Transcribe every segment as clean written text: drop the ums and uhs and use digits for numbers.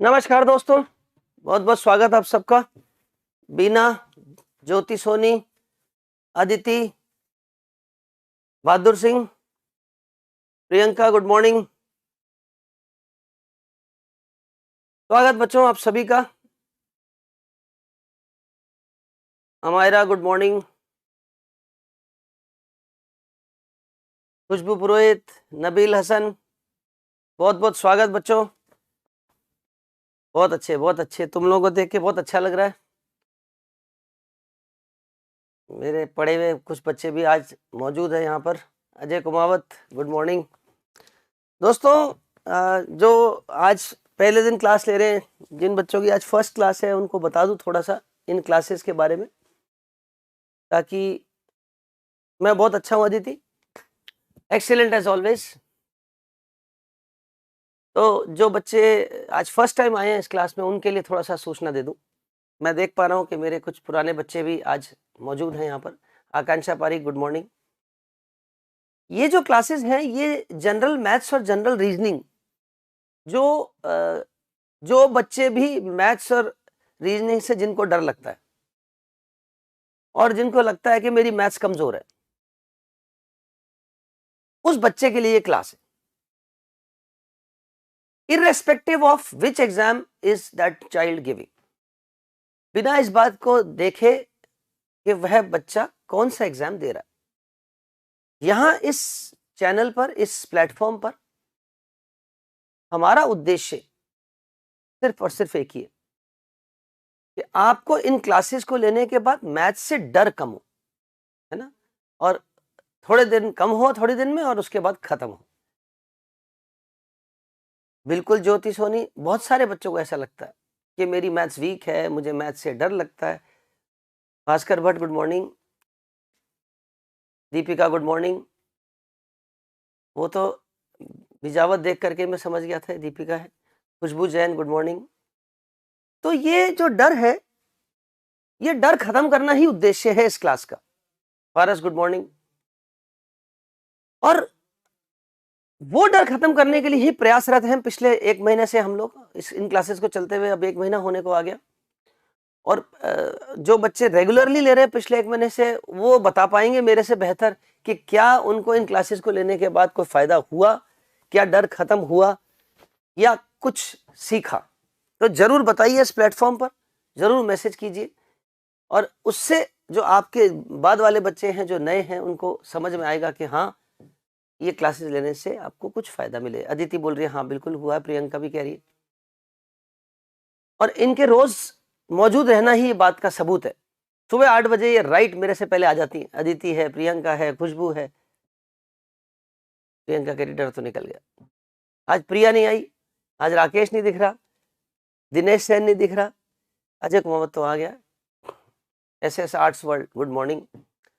नमस्कार दोस्तों, बहुत बहुत स्वागत आप सबका। Bina, Jyoti Soni, Aditi, Bahadur Singh, Priyanka, good morning. स्वागत बच्चों आप सभी का। Amayra, good morning. खुशबू पुरोहित, नबील हसन, बहुत बहुत स्वागत बच्चों। बहुत अच्छे, तुम लोगों को देख के बहुत अच्छा लग रहा है। मेरे पढ़े हुए कुछ बच्चे भी आज मौजूद है यहाँ पर। Ajay Kumawat, good morning. दोस्तों, जो आज पहले दिन क्लास ले रहे हैं, जिन बच्चों की आज फर्स्ट क्लास है, उनको बता दूं थोड़ा सा इन क्लासेस के बारे में, ताकि मैं बहुत अच्छा हूँ अदिति, एक्सीलेंट एज ऑलवेज। तो जो बच्चे आज फर्स्ट टाइम आए हैं इस क्लास में, उनके लिए थोड़ा सा सूचना दे दूं। मैं देख पा रहा हूँ कि मेरे कुछ पुराने बच्चे भी आज मौजूद हैं यहाँ पर। आकांक्षा पारिक, गुड मॉर्निंग। ये जो क्लासेस हैं, ये जनरल मैथ्स और जनरल रीजनिंग, जो बच्चे भी मैथ्स और रीजनिंग से जिनको डर लगता है और जिनको लगता है कि मेरी मैथ्स कमजोर है, उस बच्चे के लिए ये क्लास है। Irrespective of which exam is that child giving, बिना इस बात को देखे कि वह बच्चा कौन सा एग्जाम दे रहा है, यहां इस चैनल पर, इस प्लेटफॉर्म पर हमारा उद्देश्य सिर्फ और सिर्फ एक ही है कि आपको इन क्लासेस को लेने के बाद मैथ्स से डर कम हो, है ना, और थोड़े दिन कम हो, थोड़े दिन में, और उसके बाद खत्म हो। बिल्कुल ज्योति सोनी, बहुत सारे बच्चों को ऐसा लगता है कि मेरी मैथ्स वीक है, मुझे मैथ्स से डर लगता है। Bhaskar Bhatt, good morning. Deepika, good morning. वो तो बिजावत देख करके मैं समझ गया था दीपिका है। खुशबू जैन, गुड मॉर्निंग। तो ये जो डर है, ये डर खत्म करना ही उद्देश्य है इस क्लास का। पारस, गुड मॉर्निंग। और वो डर खत्म करने के लिए ही प्रयासरत हैं पिछले एक महीने से हम लोग। इन क्लासेस को चलते हुए अब एक महीना होने को आ गया। और जो बच्चे रेगुलरली ले रहे हैं पिछले एक महीने से, वो बता पाएंगे मेरे से बेहतर कि क्या उनको इन क्लासेस को लेने के बाद कोई फायदा हुआ, क्या डर खत्म हुआ, या कुछ सीखा। तो जरूर बताइए इस प्लेटफॉर्म पर, जरूर मैसेज कीजिए, और उससे जो आपके बाद वाले बच्चे हैं, जो नए हैं, उनको समझ में आएगा कि हाँ, ये क्लासेस लेने से आपको कुछ फायदा मिले। अदिति बोल रही है हाँ बिल्कुल हुआ है, प्रियंका भी कह रही है। और इनके रोज मौजूद रहना ही बात का सबूत है। सुबह 8 बजे ये राइट मेरे से पहले आ जाती है। अदिति है, प्रियंका है, खुशबू है। प्रियंका का एडिटर तो निकल गया। आज प्रिया नहीं आई, आज राकेश नहीं दिख रहा, दिनेश सेन नहीं दिख रहा, अजय कुमार तो आ गया। SS arts world, good morning.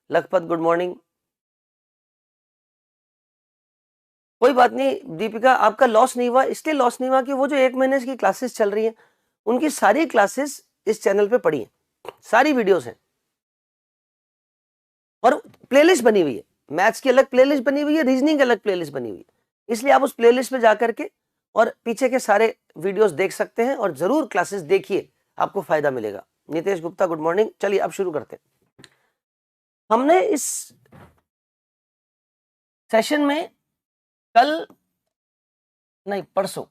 Lakhpat, good morning. कोई बात नहीं दीपिका, आपका लॉस नहीं हुआ। इसलिए लॉस नहीं हुआ कि वो जो एक महीने की क्लासेस चल रही हैं, उनकी सारी क्लासेस इस चैनल पे पड़ी हैं, सारी वीडियोस हैं, और प्लेलिस्ट बनी हुई है। मैथ्स की अलग प्लेलिस्ट बनी हुई है, रीजनिंग की अलग प्लेलिस्ट बनी हुई है। इसलिए आप उस प्लेलिस्ट पे जाकर के और पीछे के सारे वीडियोस देख सकते हैं, और जरूर क्लासेस देखिए, आपको फायदा मिलेगा। Nitesh Gupta, good morning. चलिए अब शुरू करते हैं। हमने इस सेशन में कल नहीं, परसों,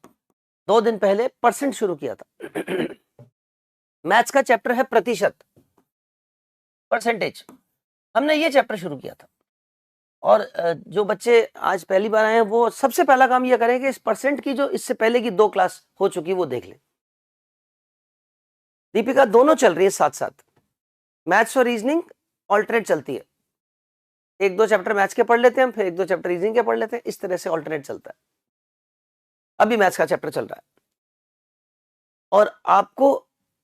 2 दिन पहले परसेंट शुरू किया था। मैथ्स का चैप्टर है प्रतिशत, परसेंटेज। हमने ये चैप्टर शुरू किया था। और जो बच्चे आज पहली बार आए हैं, वो सबसे पहला काम ये करें कि इस परसेंट की जो इससे पहले की 2 क्लास हो चुकी वो देख लें। दीपिका, दोनों चल रही है साथ साथ, मैथ्स और रीजनिंग ऑल्टरनेट चलती है। 1-2 चैप्टर मैथ्स के पढ़ लेते हैं, फिर 1-2 चैप्टर रीजनिंग के पढ़ लेते हैं, इस तरह से ऑल्टरनेट चलता है। अभी मैथ्स का चैप्टर चल रहा है, और आपको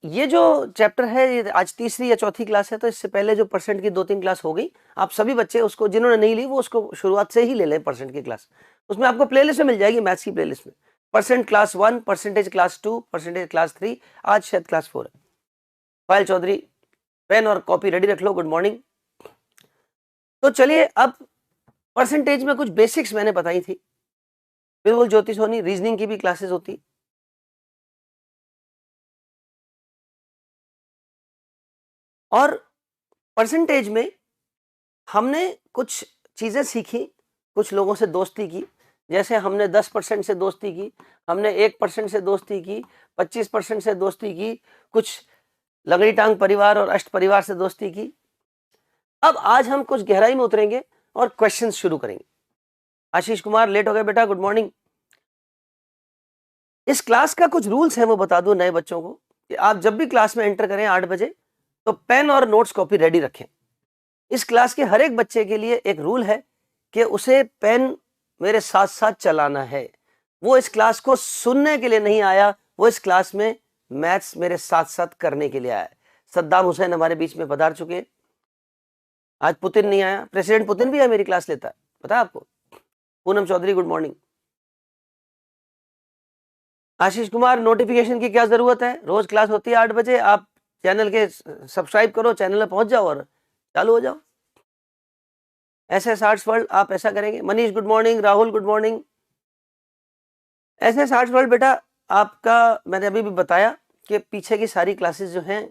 ये जो चैप्टर है, ये आज तीसरी या चौथी क्लास है, तो इससे पहले जो परसेंट की 2-3 क्लास हो गई, आप सभी बच्चे उसको, जिन्होंने नहीं ली वो उसको शुरुआत से ही ले लें परसेंट की क्लास। उसमें आपको प्लेलिस्ट में मिल जाएगी, मैथ्स की प्लेलिस्ट में percent class 1, percentage class 2, percentage class 3, आज शायद क्लास 4 है। पायल चौधरी, पेन और कॉपी रेडी रख लो, गुड मॉर्निंग। तो चलिए, अब परसेंटेज में कुछ बेसिक्स मैंने बताई थी। बिल्कुल ज्योति सोनी, रीजनिंग की भी क्लासेस होती, और परसेंटेज में हमने कुछ चीजें सीखी, कुछ लोगों से दोस्ती की, जैसे हमने 10% से दोस्ती की, हमने 1% से दोस्ती की, 25% से दोस्ती की, कुछ लगड़ी टांग परिवार और अष्ट परिवार से दोस्ती की। अब आज हम कुछ गहराई में उतरेंगे और क्वेश्चंस शुरू करेंगे। आशीष कुमार लेट हो गए बेटा, गुड मॉर्निंग। इस क्लास का कुछ रूल्स हैं वो बता दूं नए बच्चों को कि आप जब भी क्लास में एंटर करें 8 बजे तो पेन और नोट्स कॉपी रेडी रखें। इस क्लास के हर एक बच्चे के लिए एक रूल है कि उसे पेन मेरे साथ साथ चलाना है। वो इस क्लास को सुनने के लिए नहीं आया, वो इस क्लास में मैथ्स मेरे साथ साथ करने के लिए आया। सद्दाम हुसैन हमारे बीच में पधार चुके हैं, आज पुतिन नहीं आया, प्रेसिडेंट पुतिन भी है मेरी क्लास लेता है, पता है आपको। Poonam Chaudhary good morning. Ashish Kumar notification की क्या जरूरत है, रोज क्लास होती है 8 बजे, आप चैनल के सब्सक्राइब करो, चैनल में पहुंच जाओ और चालू हो जाओ। एसएस आर्ट्स वर्ल्ड आप ऐसा करेंगे। Manish good morning, Rahul good morning. SS arts world बेटा आपका मैंने अभी भी बताया कि पीछे की सारी क्लासेस जो हैं,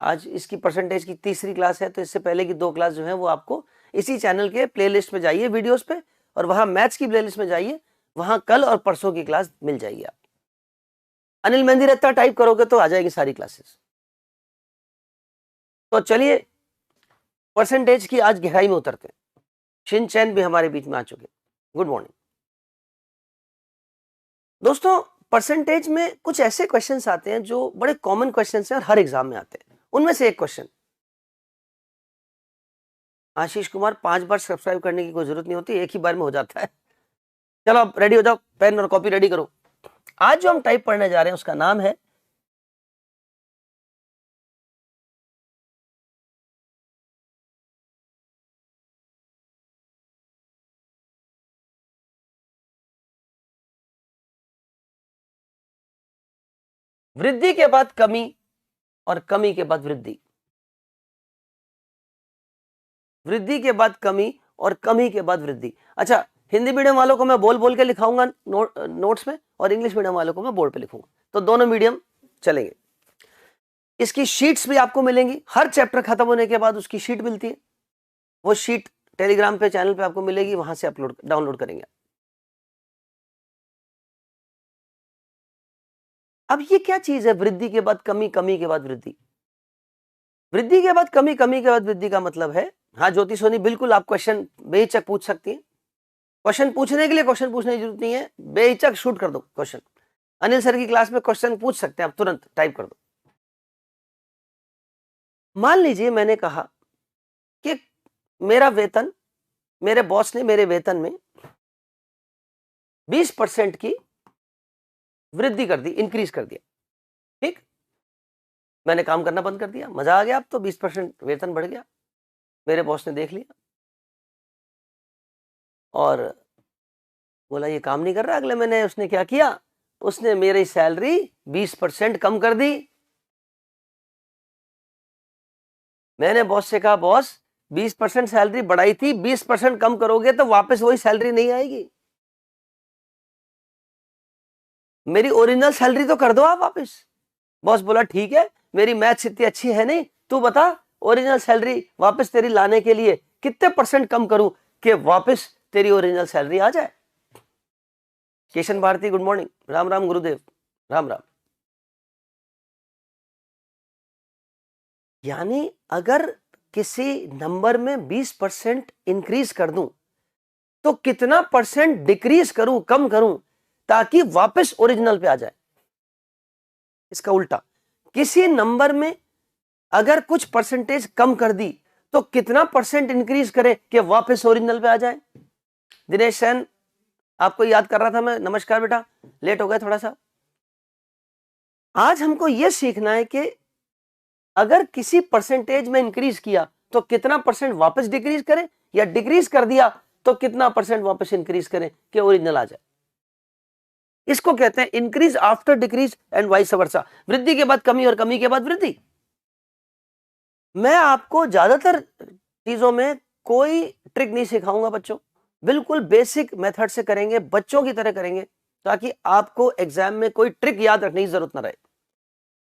आज इसकी परसेंटेज की तीसरी क्लास है, तो इससे पहले की 2 क्लास जो है वो आपको इसी चैनल के प्लेलिस्ट में जाइए वीडियोस पे, और वहां मैथ्स की प्लेलिस्ट में जाइए, वहां कल और परसों की क्लास मिल जाएगी। आप अनिल मेहंदी रहता टाइप करोगे तो आ जाएगी सारी क्लासेस। तो चलिए परसेंटेज की आज गहराई में उतरते हैं। शिन चैन भी हमारे बीच में आ चुके, गुड मॉर्निंग दोस्तों। परसेंटेज में कुछ ऐसे क्वेश्चंस आते हैं जो बड़े कॉमन क्वेश्चंस हैं और हर एग्जाम में आते हैं। उनमें से एक क्वेश्चन, आशीष कुमार 5 बार सब्सक्राइब करने की कोई जरूरत नहीं होती, एक ही बार में हो जाता है। चलो अब रेडी हो जाओ, पेन और कॉपी रेडी करो। आज जो हम टाइप पढ़ने जा रहे हैं उसका नाम है वृद्धि के बाद कमी और कमी के बाद वृद्धि। वृद्धि के बाद कमी और कमी के बाद वृद्धि। अच्छा, हिंदी मीडियम वालों को मैं बोल बोल के लिखाऊंगा नोट्स में, और इंग्लिश मीडियम वालों को मैं बोर्ड पे लिखूंगा, तो दोनों मीडियम चलेंगे। इसकी शीट्स भी आपको मिलेंगी, हर चैप्टर खत्म होने के बाद उसकी शीट मिलती है। वो शीट टेलीग्राम पे चैनल पे आपको मिलेगी, वहां से डाउनलोड करेंगे। अब ये क्या चीज है वृद्धि के बाद कमी, कमी के बाद वृद्धि? वृद्धि के बाद कमी, कमी के बाद वृद्धि का मतलब है, हाँ ज्योति सोनी बिल्कुल आप क्वेश्चन बेहिचक पूछ सकती है। क्वेश्चन पूछने के लिए क्वेश्चन पूछने की जरूरत नहीं है, बेहिचक शूट कर दो क्वेश्चन। अनिल सर की क्लास में क्वेश्चन पूछ सकते हैं आप, तुरंत टाइप कर दो। मान लीजिए मैंने कहा कि मेरा वेतन, मेरे बॉस ने मेरे वेतन में 20% की वृद्धि कर दी, इंक्रीज कर दिया। ठीक, मैंने काम करना बंद कर दिया, मजा आ गया, अब तो 20% वेतन बढ़ गया। मेरे बॉस ने देख लिया और बोला ये काम नहीं कर रहा। अगले महीने उसने क्या किया, उसने मेरी सैलरी 20% कम कर दी। मैंने बॉस से कहा बॉस 20% सैलरी बढ़ाई थी, 20% कम करोगे तो वापस वही सैलरी नहीं आएगी, मेरी ओरिजिनल सैलरी तो कर दो आप वापस। बॉस बोला ठीक है, मेरी मैथ्स इतनी अच्छी है नहीं, तू बता ओरिजिनल सैलरी वापस तेरी लाने के लिए कितने % कम करूं कि वापस तेरी ओरिजिनल सैलरी आ जाए। किशन भारती गुड मॉर्निंग, राम राम गुरुदेव, राम राम। यानी अगर किसी नंबर में 20% इंक्रीज कर दूं तो कितना % डिक्रीज करूं, कम करूं, ताकि वापस ओरिजिनल पे आ जाए। इसका उल्टा, किसी नंबर में अगर कुछ % कम कर दी तो कितना % इंक्रीज करे कि वापस ओरिजिनल पे आ जाए। दिनेश सेन आपको याद कर रहा था मैं, नमस्कार बेटा, लेट हो गया थोड़ा सा। आज हमको यह सीखना है कि अगर किसी % में इंक्रीज किया तो कितना % वापस डिक्रीज करें, या डिक्रीज कर दिया तो कितना % वापस इंक्रीज करें कि ओरिजिनल आ जाए। इसको कहते हैं increase after decrease and vice versa, वृद्धि के बाद कमी और कमी के बाद वृद्धि। मैं आपको ज्यादातर चीजों में कोई ट्रिक नहीं सिखाऊंगा बच्चों, बिल्कुल बेसिक मेथड से करेंगे, बच्चों की तरह करेंगे, ताकि आपको एग्जाम में कोई ट्रिक याद रखने की जरूरत ना रहे।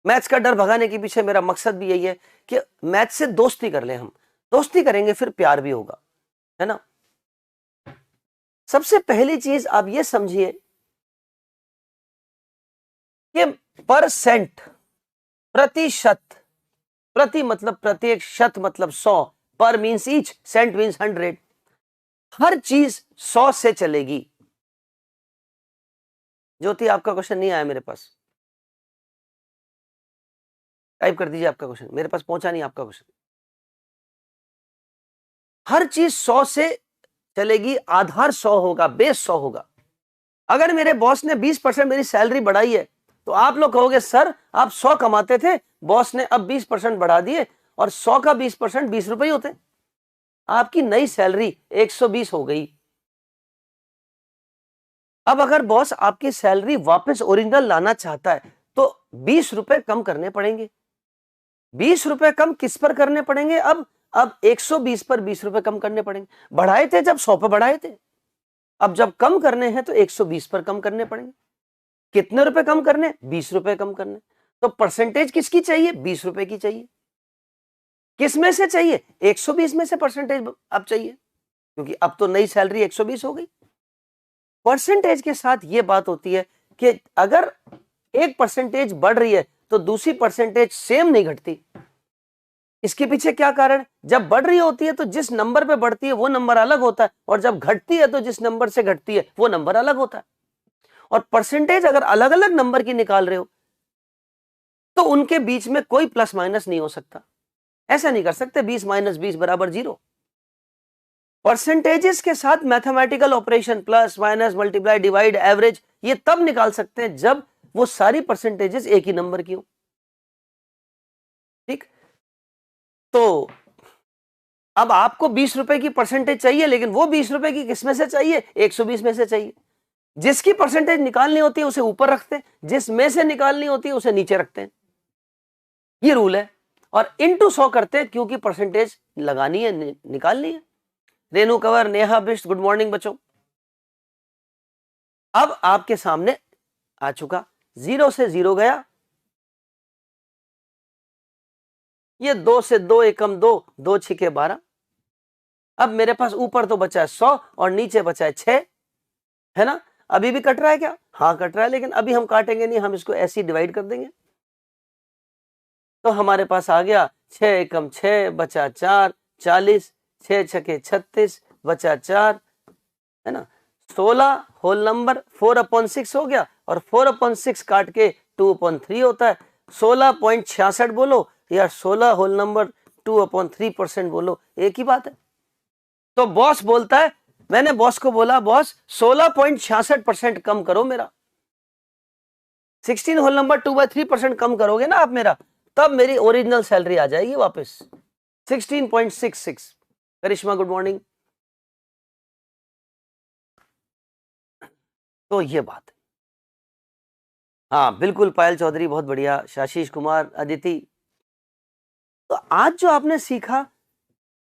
मैथ्स का डर भगाने के पीछे मेरा मकसद भी यही है कि मैथ्स से दोस्ती कर ले, हम दोस्ती करेंगे फिर प्यार भी होगा, है ना। सबसे पहली चीज आप ये समझिए कि परसेंट, प्रतिशत, प्रति मतलब प्रत्येक, शत मतलब 100, पर मीन्स ईच, सेंट मीन्स 100, हर चीज 100 से चलेगी। ज्योति आपका क्वेश्चन नहीं आया मेरे पास, टाइप कर दीजिए आपका क्वेश्चन, मेरे पास पहुंचा नहीं आपका क्वेश्चन। हर चीज 100 से चलेगी, आधार 100 होगा, बेस 100 होगा। अगर मेरे बॉस ने 20% मेरी सैलरी बढ़ाई है तो आप लोग कहोगे सर आप 100 कमाते थे, बॉस ने अब 20% बढ़ा दिए और 100 का 20% 20 रुपए होते, आपकी नई सैलरी 120 हो गई। अब अगर बॉस आपकी सैलरी वापस ओरिजिनल लाना चाहता है तो 20 रुपए कम करने पड़ेंगे। 20 रुपए कम किस पर करने पड़ेंगे? अब 120 पर 20 रुपए कम करने पड़ेंगे। बढ़ाए थे जब 100 पर बढ़ाए थे, अब जब कम करने हैं तो 120 पर कम करने पड़ेंगे। कितने रुपए कम करने? 20 रुपए कम करने। तो परसेंटेज किसकी चाहिए? 20 रुपए की चाहिए। किस में से चाहिए? 120 में से परसेंटेज अब चाहिए, क्योंकि अब तो नई सैलरी 120 हो गई। परसेंटेज के साथ यह बात होती है कि अगर एक परसेंटेज बढ़ रही है तो दूसरी परसेंटेज सेम नहीं घटती। इसके पीछे क्या कारण? जब बढ़ रही होती है तो जिस नंबर पे बढ़ती है वो नंबर अलग होता है, और जब घटती है तो जिस नंबर से घटती है वो नंबर अलग होता है। और परसेंटेज अगर अलग अलग नंबर की निकाल रहे हो तो उनके बीच में कोई प्लस माइनस नहीं हो सकता। ऐसा नहीं कर सकते 20 माइनस 20 बराबर 0। परसेंटेजेस के साथ mathematical operation, plus minus multiply divide average, ये तब निकाल सकते हैं जब वो सारी परसेंटेजेस एक ही नंबर की हो। ठीक, तो अब आपको 20 रुपए की परसेंटेज चाहिए, लेकिन वो 20 रुपए की किस में से चाहिए? 120 में से चाहिए। जिसकी परसेंटेज निकालनी होती है उसे ऊपर रखते हैं, जिस में से निकालनी होती है उसे नीचे रखते हैं, ये रूल है। और इनटू 100 करते हैं क्योंकि परसेंटेज लगानी है, निकालनी है। रेणु कंवर, नेहा बिष्ट, गुड मॉर्निंग बच्चों। अब आपके सामने आ चुका, 0 से 0 गया, ये 2 से 2 एकम 2, 2 छिके 12। अब मेरे पास ऊपर तो बचा है 100 और नीचे बचा है 6, है ना। अभी भी कट रहा है क्या? हाँ कट रहा है, लेकिन अभी हम काटेंगे नहीं, हम इसको ऐसे ही डिवाइड कर देंगे। तो हमारे पास आ गया 6 एकम 6 बचा 4, 40, 6 छके 36 बचा 4, है ना। 16 होल नंबर 4/6 हो गया, और 4/6 काट के 2/3 होता है। 16.66 बोलो या 16 होल नंबर 2/3% बोलो, एक ही बात है। तो बॉस बोलता है, मैंने बॉस को बोला बॉस 16.66% कम करो मेरा। 16 होल नंबर 2/3% कम करोगे ना आप मेरा, तब मेरी ओरिजिनल सैलरी आ जाएगी वापस 16.66। करिश्मा गुड मॉर्निंग। तो ये बात है। हाँ बिल्कुल पायल चौधरी, बहुत बढ़िया। शाशीष कुमार, अदिति। तो आज जो आपने सीखा,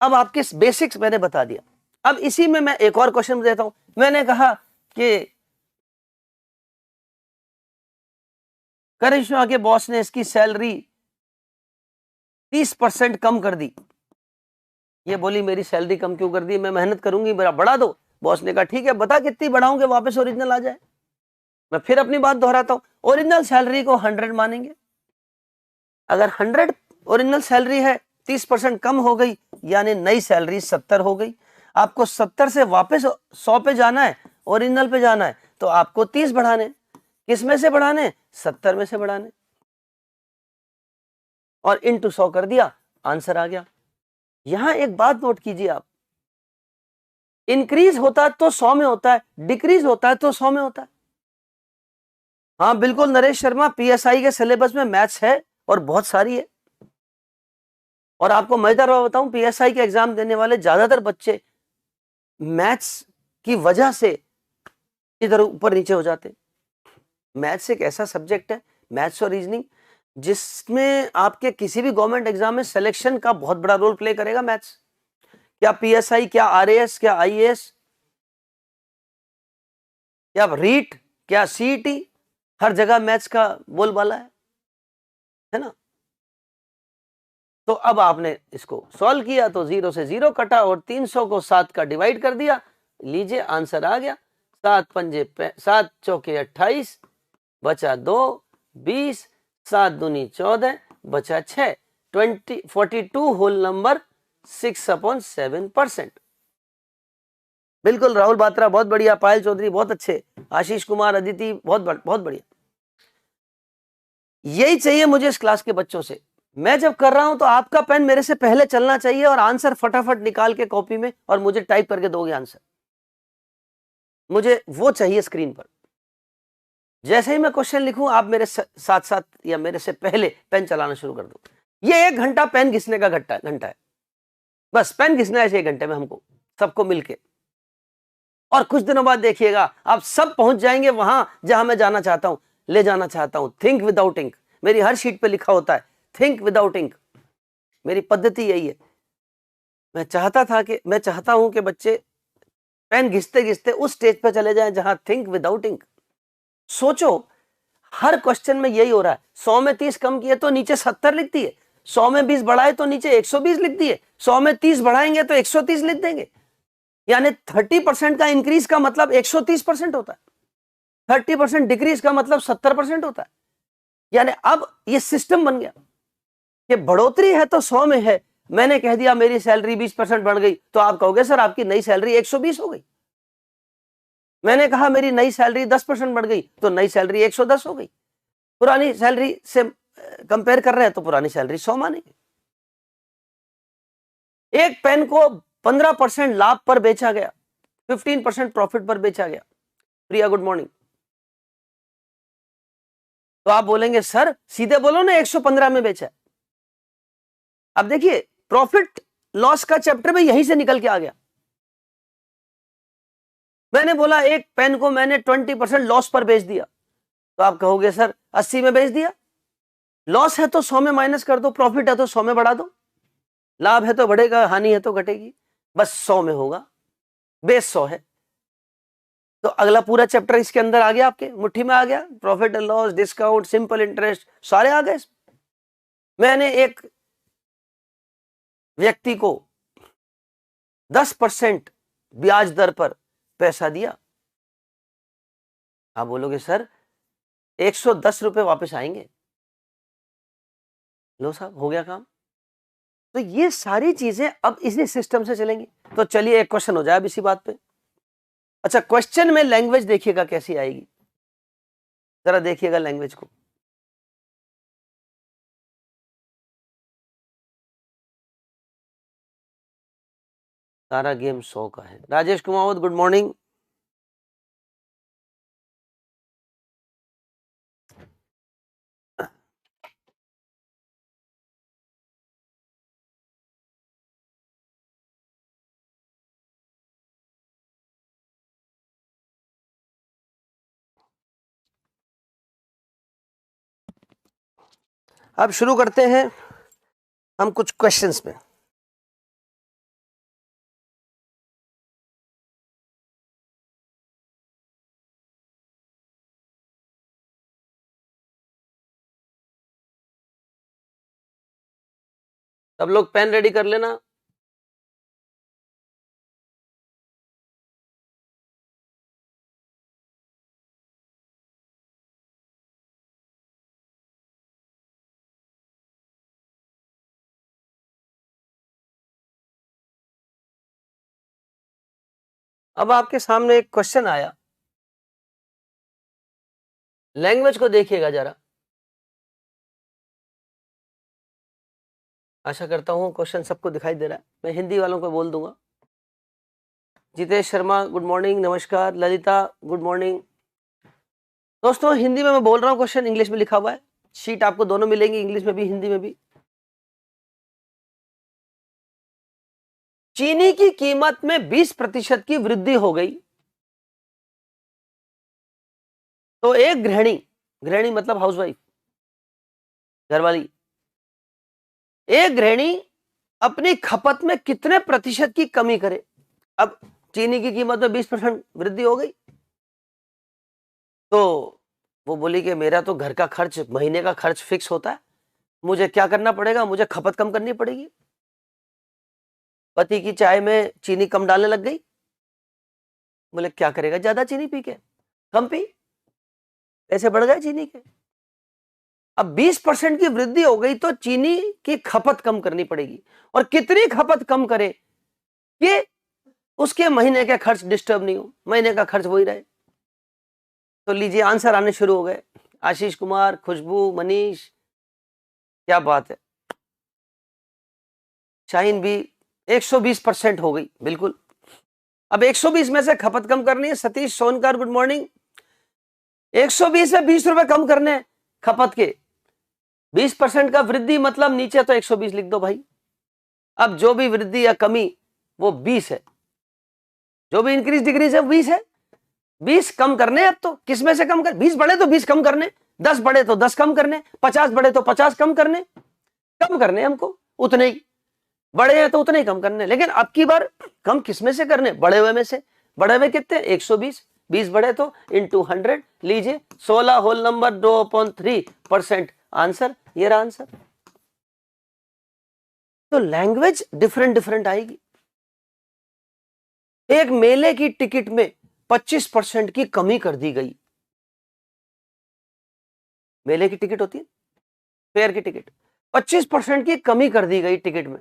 अब आपके बेसिक्स मैंने बता दिया। अब इसी में मैं एक और क्वेश्चन देता हूं। मैंने कहा कि करिश्मा के बॉस ने इसकी सैलरी 30% कम कर दी। ये बोली मेरी सैलरी कम क्यों कर दी, मैं मेहनत करूंगी, मेरा बढ़ा दो। बॉस ने कहा ठीक है, बता कितनी बढ़ाऊंगे वापस ओरिजिनल आ जाए। मैं फिर अपनी बात दोहराता हूं, ओरिजिनल सैलरी को 100 मानेंगे। अगर 100 ओरिजिनल सैलरी है, 30% कम हो गई, यानी नई सैलरी 70 हो गई। आपको 70 से वापस 100 पे जाना है, ओरिजिनल पे जाना है, तो आपको 30 बढ़ाने। किस में से बढ़ाने? 70 में से बढ़ाने, और इनटू 100 कर दिया, आंसर आ गया। यहां एक बात नोट कीजिए आप, इंक्रीज होता है तो 100 में होता है, डिक्रीज होता है तो 100 में होता है। हाँ बिल्कुल नरेश शर्मा, पीएसआई के सिलेबस में मैथ्स है और बहुत सारी है। और आपको मजेदार बात बताऊं, पीएसआई के एग्जाम देने वाले ज्यादातर बच्चे मैथ्स की वजह से इधर ऊपर नीचे हो जाते। मैथ्स एक ऐसा सब्जेक्ट है, मैथ्स और रीजनिंग, जिसमें आपके किसी भी गवर्नमेंट एग्जाम में सिलेक्शन का बहुत बड़ा रोल प्ले करेगा मैथ्स। क्या पीएसआई, क्या आरएएस, क्या आईएएस, क्या रीट, क्या सीईटी, हर जगह मैथ्स का बोलबाला है। है ना। तो अब आपने इसको सॉल्व किया तो 0 से 0 कटा और 300 को 7 का डिवाइड कर दिया, लीजिए आंसर आ गया। 7 चौके 28, बचा 2, 20, 7 दूनी 14, बचा 6, 42 होल नंबर 6/7%। बिल्कुल राहुल बात्रा बहुत बढ़िया, पायल चौधरी बहुत अच्छे, आशीष कुमार, अदिति बहुत बढ़िया। यही चाहिए मुझे इस क्लास के बच्चों से। मैं जब कर रहा हूं तो आपका पेन मेरे से पहले चलना चाहिए और आंसर फटाफट निकाल के कॉपी में और मुझे टाइप करके दोगे आंसर। मुझे वो चाहिए स्क्रीन पर। जैसे ही मैं क्वेश्चन लिखूं आप मेरे साथ साथ या मेरे से पहले पेन चलाना शुरू कर दो। ये 1 घंटा पेन घिसने का घंटा है, बस पेन घिसना है इस 1 घंटे में हमको सबको मिलके। और कुछ दिनों बाद देखिएगा आप सब पहुंच जाएंगे वहां जहां मैं जाना चाहता हूं, ले जाना चाहता हूं। थिंक विदाउट इंक, मेरी हर शीट पे लिखा होता है थिंक विदाउट इंक, मेरी पद्धति यही है। मैं चाहता हूं कि बच्चे पेन घिसते घिसते उस स्टेज पे चले जाएं जहां थिंक विदाउट इंक। सोचो हर क्वेश्चन में यही हो रहा है। 100 में 30 कम किए तो नीचे 70 लिख दिए, 100 में 20 बढ़ाए तो नीचे 120 लिख दिए, 100 में 30 बढ़ाएंगे तो 130 लिख देंगे। यानी 30% का इंक्रीज का मतलब 130% होता है, 30% डिक्रीज का मतलब 70% होता है। यानी अब ये सिस्टम बन गया कि बढ़ोतरी है तो 100 में है। मैंने कह दिया मेरी सैलरी 20% बढ़ गई तो आप कहोगे सर आपकी नई सैलरी 120 हो गई। मैंने कहा मेरी नई सैलरी 10% बढ़ गई तो नई सैलरी 110 हो गई। पुरानी सैलरी से कंपेयर कर रहे हैं तो पुरानी सैलरी 100 मानेंगे। एक पेन को 15% लाभ पर बेचा गया, 15% प्रॉफिट पर बेचा गया। प्रिया गुड मॉर्निंग। तो आप बोलेंगे सर सीधे बोलो ना 115 में बेचा है। अब देखिए प्रॉफिट लॉस का चैप्टर में यहीं से निकल के आ गया। मैंने बोला एक पेन को मैंने 20% लॉस पर बेच दिया तो आप कहोगे सर 80 में बेच दिया। लॉस है तो 100 में माइनस कर दो, प्रॉफिट है तो 100 में बढ़ा दो, लाभ है तो बढ़ेगा, हानि है तो घटेगी, बस 100 में होगा, बेस 100 है। तो अगला पूरा चैप्टर इसके अंदर आ गया, आपके मुट्ठी में आ गया। Profit and loss, discount, simple interest सारे आ गए। मैंने एक व्यक्ति को 10% ब्याज दर पर पैसा दिया। आप बोलोगे सर 110 रुपए वापस आएंगे। लो साहब हो गया काम। तो ये सारी चीजें अब इसी सिस्टम से चलेंगी। तो चलिए एक क्वेश्चन हो जाए अब इसी बात पे। अच्छा क्वेश्चन में लैंग्वेज देखिएगा कैसी आएगी, जरा देखिएगा लैंग्वेज को। सारा गेम 100 का है। Rajesh Kumawat good morning. अब शुरू करते हैं हम कुछ क्वेश्चंस में। सब लोग पेन रेडी कर लेना। अब आपके सामने एक क्वेश्चन आया, लैंग्वेज को देखिएगा जरा। आशा करता हूं क्वेश्चन सबको दिखाई दे रहा है। मैं हिंदी वालों को बोल दूंगा। जितेश शर्मा गुड मॉर्निंग, नमस्कार। Lalita good morning. दोस्तों हिंदी में मैं बोल रहा हूं, क्वेश्चन इंग्लिश में लिखा हुआ है। शीट आपको दोनों मिलेंगी, इंग्लिश में भी हिंदी में भी। चीनी की कीमत में 20% की वृद्धि हो गई तो एक गृहिणी, गृहिणी मतलब हाउसवाइफ, घरवाली, एक गृहिणी अपनी खपत में कितने प्रतिशत की कमी करे। अब चीनी की कीमत में 20% वृद्धि हो गई तो वो बोली कि मेरा तो घर का खर्च, महीने का खर्च फिक्स होता है, मुझे क्या करना पड़ेगा, मुझे खपत कम करनी पड़ेगी। पति की चाय में चीनी कम डालने लग गई, बोले क्या करेगा ज्यादा चीनी पी के, कम पी, पैसे बढ़ गए चीनी के। अब 20% की वृद्धि हो गई तो चीनी की खपत कम करनी पड़ेगी, और कितनी खपत कम करे कि उसके महीने के खर्च डिस्टर्ब नहीं हो, महीने का खर्च वही रहे। तो लीजिए आंसर आने शुरू हो गए। आशीष कुमार, खुशबू, मनीष, क्या बात है। शाहीन भी 120% हो गई, बिल्कुल। अब 120 में से खपत कम करनी है। Satish Sonkar, good morning. 120 से 20 रुपए कम करने हैं खपत के। 20% का वृद्धि मतलब नीचे तो 120 लिख दो भाई। अब जो भी वृद्धि या कमी वो 20 है, जो भी इंक्रीज डिक्रीज है वो 20 है। 20 कम करने। अब तो किस में से कम कर, 20 बढ़े तो 20 कम करने, 10 बढ़े तो 10 कम करने, 50 बढ़े तो 50 कम करने, कम करने हमको उतने ही। बड़े हैं तो उतने ही कम करने, लेकिन अब की बार कम किस में से करने, बड़े हुए में से। बड़े हुए कितने, 120, 20 बढ़े तो इंटू 100 लीजिए, 16 होल नंबर 2/3% आंसर। ये रहा आंसर। तो लैंग्वेज डिफरेंट डिफरेंट आएगी। एक मेले की टिकट में 25% की कमी कर दी गई। मेले की टिकट होती है, फेयर की टिकट, 25% की कमी कर दी गई टिकट में,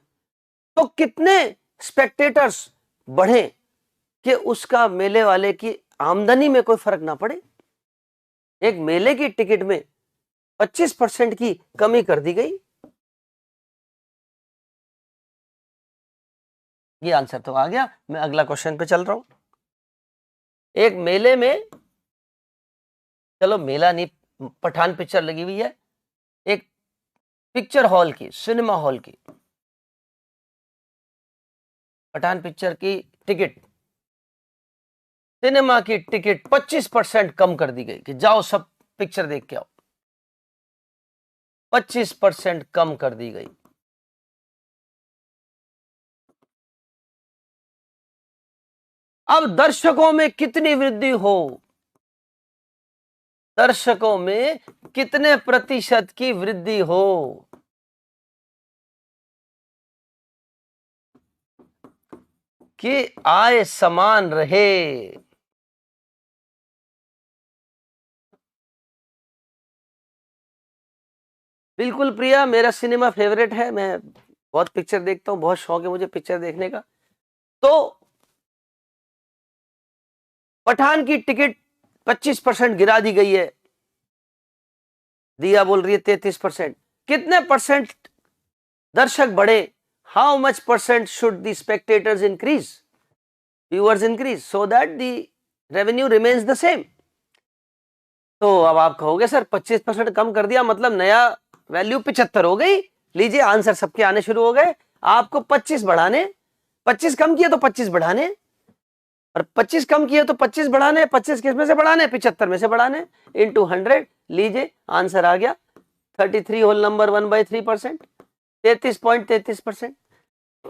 तो कितने स्पेक्टेटर्स बढ़े कि उसका मेले वाले की आमदनी में कोई फर्क ना पड़े। एक मेले की टिकट में 25% की कमी कर दी गई। ये आंसर तो आ गया। मैं अगला क्वेश्चन पे चल रहा हूं। एक मेले में, चलो मेला नहीं, पठान पिक्चर लगी हुई है, एक पिक्चर हॉल की, सिनेमा हॉल की, पठान पिक्चर की टिकट, सिनेमा की टिकट 25% कम कर दी गई कि जाओ सब पिक्चर देख के आओ। 25% कम कर दी गई। अब दर्शकों में कितनी वृद्धि हो, दर्शकों में कितने प्रतिशत की वृद्धि हो। कि आय समान रहे। बिल्कुल प्रिया, मेरा सिनेमा फेवरेट है, मैं बहुत पिक्चर देखता हूं, बहुत शौक है मुझे पिक्चर देखने का। तो पठान की टिकट 25% गिरा दी गई है। दिया बोल रही है 33%। कितने परसेंट दर्शक बढ़े, how much percent should the spectators increase, viewers increase, so that the revenue remains the same. तो अब आप कहोगे सर 25% कम कर दिया मतलब नया वैल्यू 75 हो गई। लीजिए आंसर सबके आने शुरू हो गए। आपको 25 बढ़ाने, 25 कम किए तो 25 बढ़ाने, और 25 कम किए तो 25 बढ़ाने, 25 किस में से बढ़ाने, 75 में से बढ़ाने, इंटू 100 लीजिए आंसर आ गया 33 होल नंबर 1/3%, 33.33%।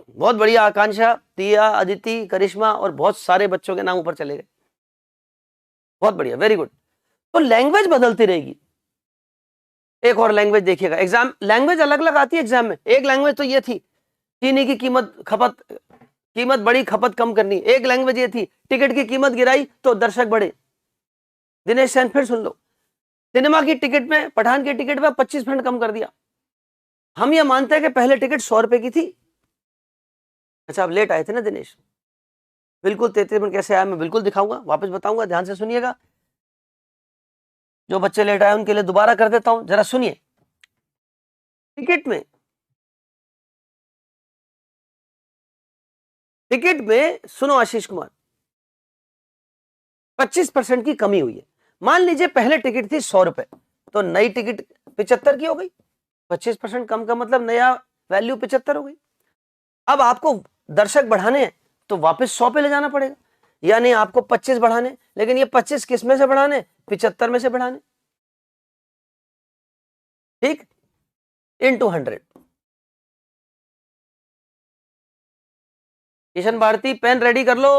बहुत बढ़िया आकांक्षा, दिया, अदिति, करिश्मा और बहुत सारे बच्चों के नाम ऊपर चले गए। बहुत बढ़िया, वेरी गुड। तो लैंग्वेज बदलती रहेगी। एक और लैंग्वेज देखिएगा, एग्जाम लैंग्वेज अलग अलग आती है एग्जाम में। एक लैंग्वेज तो ये थी, चीनी की कीमत बड़ी, खपत कम करनी। एक लैंग्वेज ये थी, टिकट की कीमत गिराई तो दर्शक बढ़े। दिनेश सेन फिर सुन लो, सिनेमा की टिकट में, पठान की टिकट में 25% कम कर दिया। हम ये मानते हैं कि पहले टिकट 100 रुपए की थी। अच्छा आप लेट आए थे ना दिनेश, बिल्कुल 33 कैसे आया मैं बिल्कुल दिखाऊंगा, वापस बताऊंगा, ध्यान से सुनिएगा। जो बच्चे लेट आए उनके लिए दोबारा कर देता हूं, जरा सुनिए। टिकट में सुनो आशीष कुमार, 25% की कमी हुई है। मान लीजिए पहले टिकट थी 100 रुपए, तो नई टिकट 75 की हो गई। 25% कम का मतलब नया वैल्यू 75 हो गई। अब आपको दर्शक बढ़ाने हैं तो वापस 100 पे ले जाना पड़ेगा, यानी आपको 25 बढ़ाने, लेकिन ये 25 किस में से बढ़ाने, 75 में से बढ़ाने, ठीक, into 100। Kishan Bharti pen ready कर लो,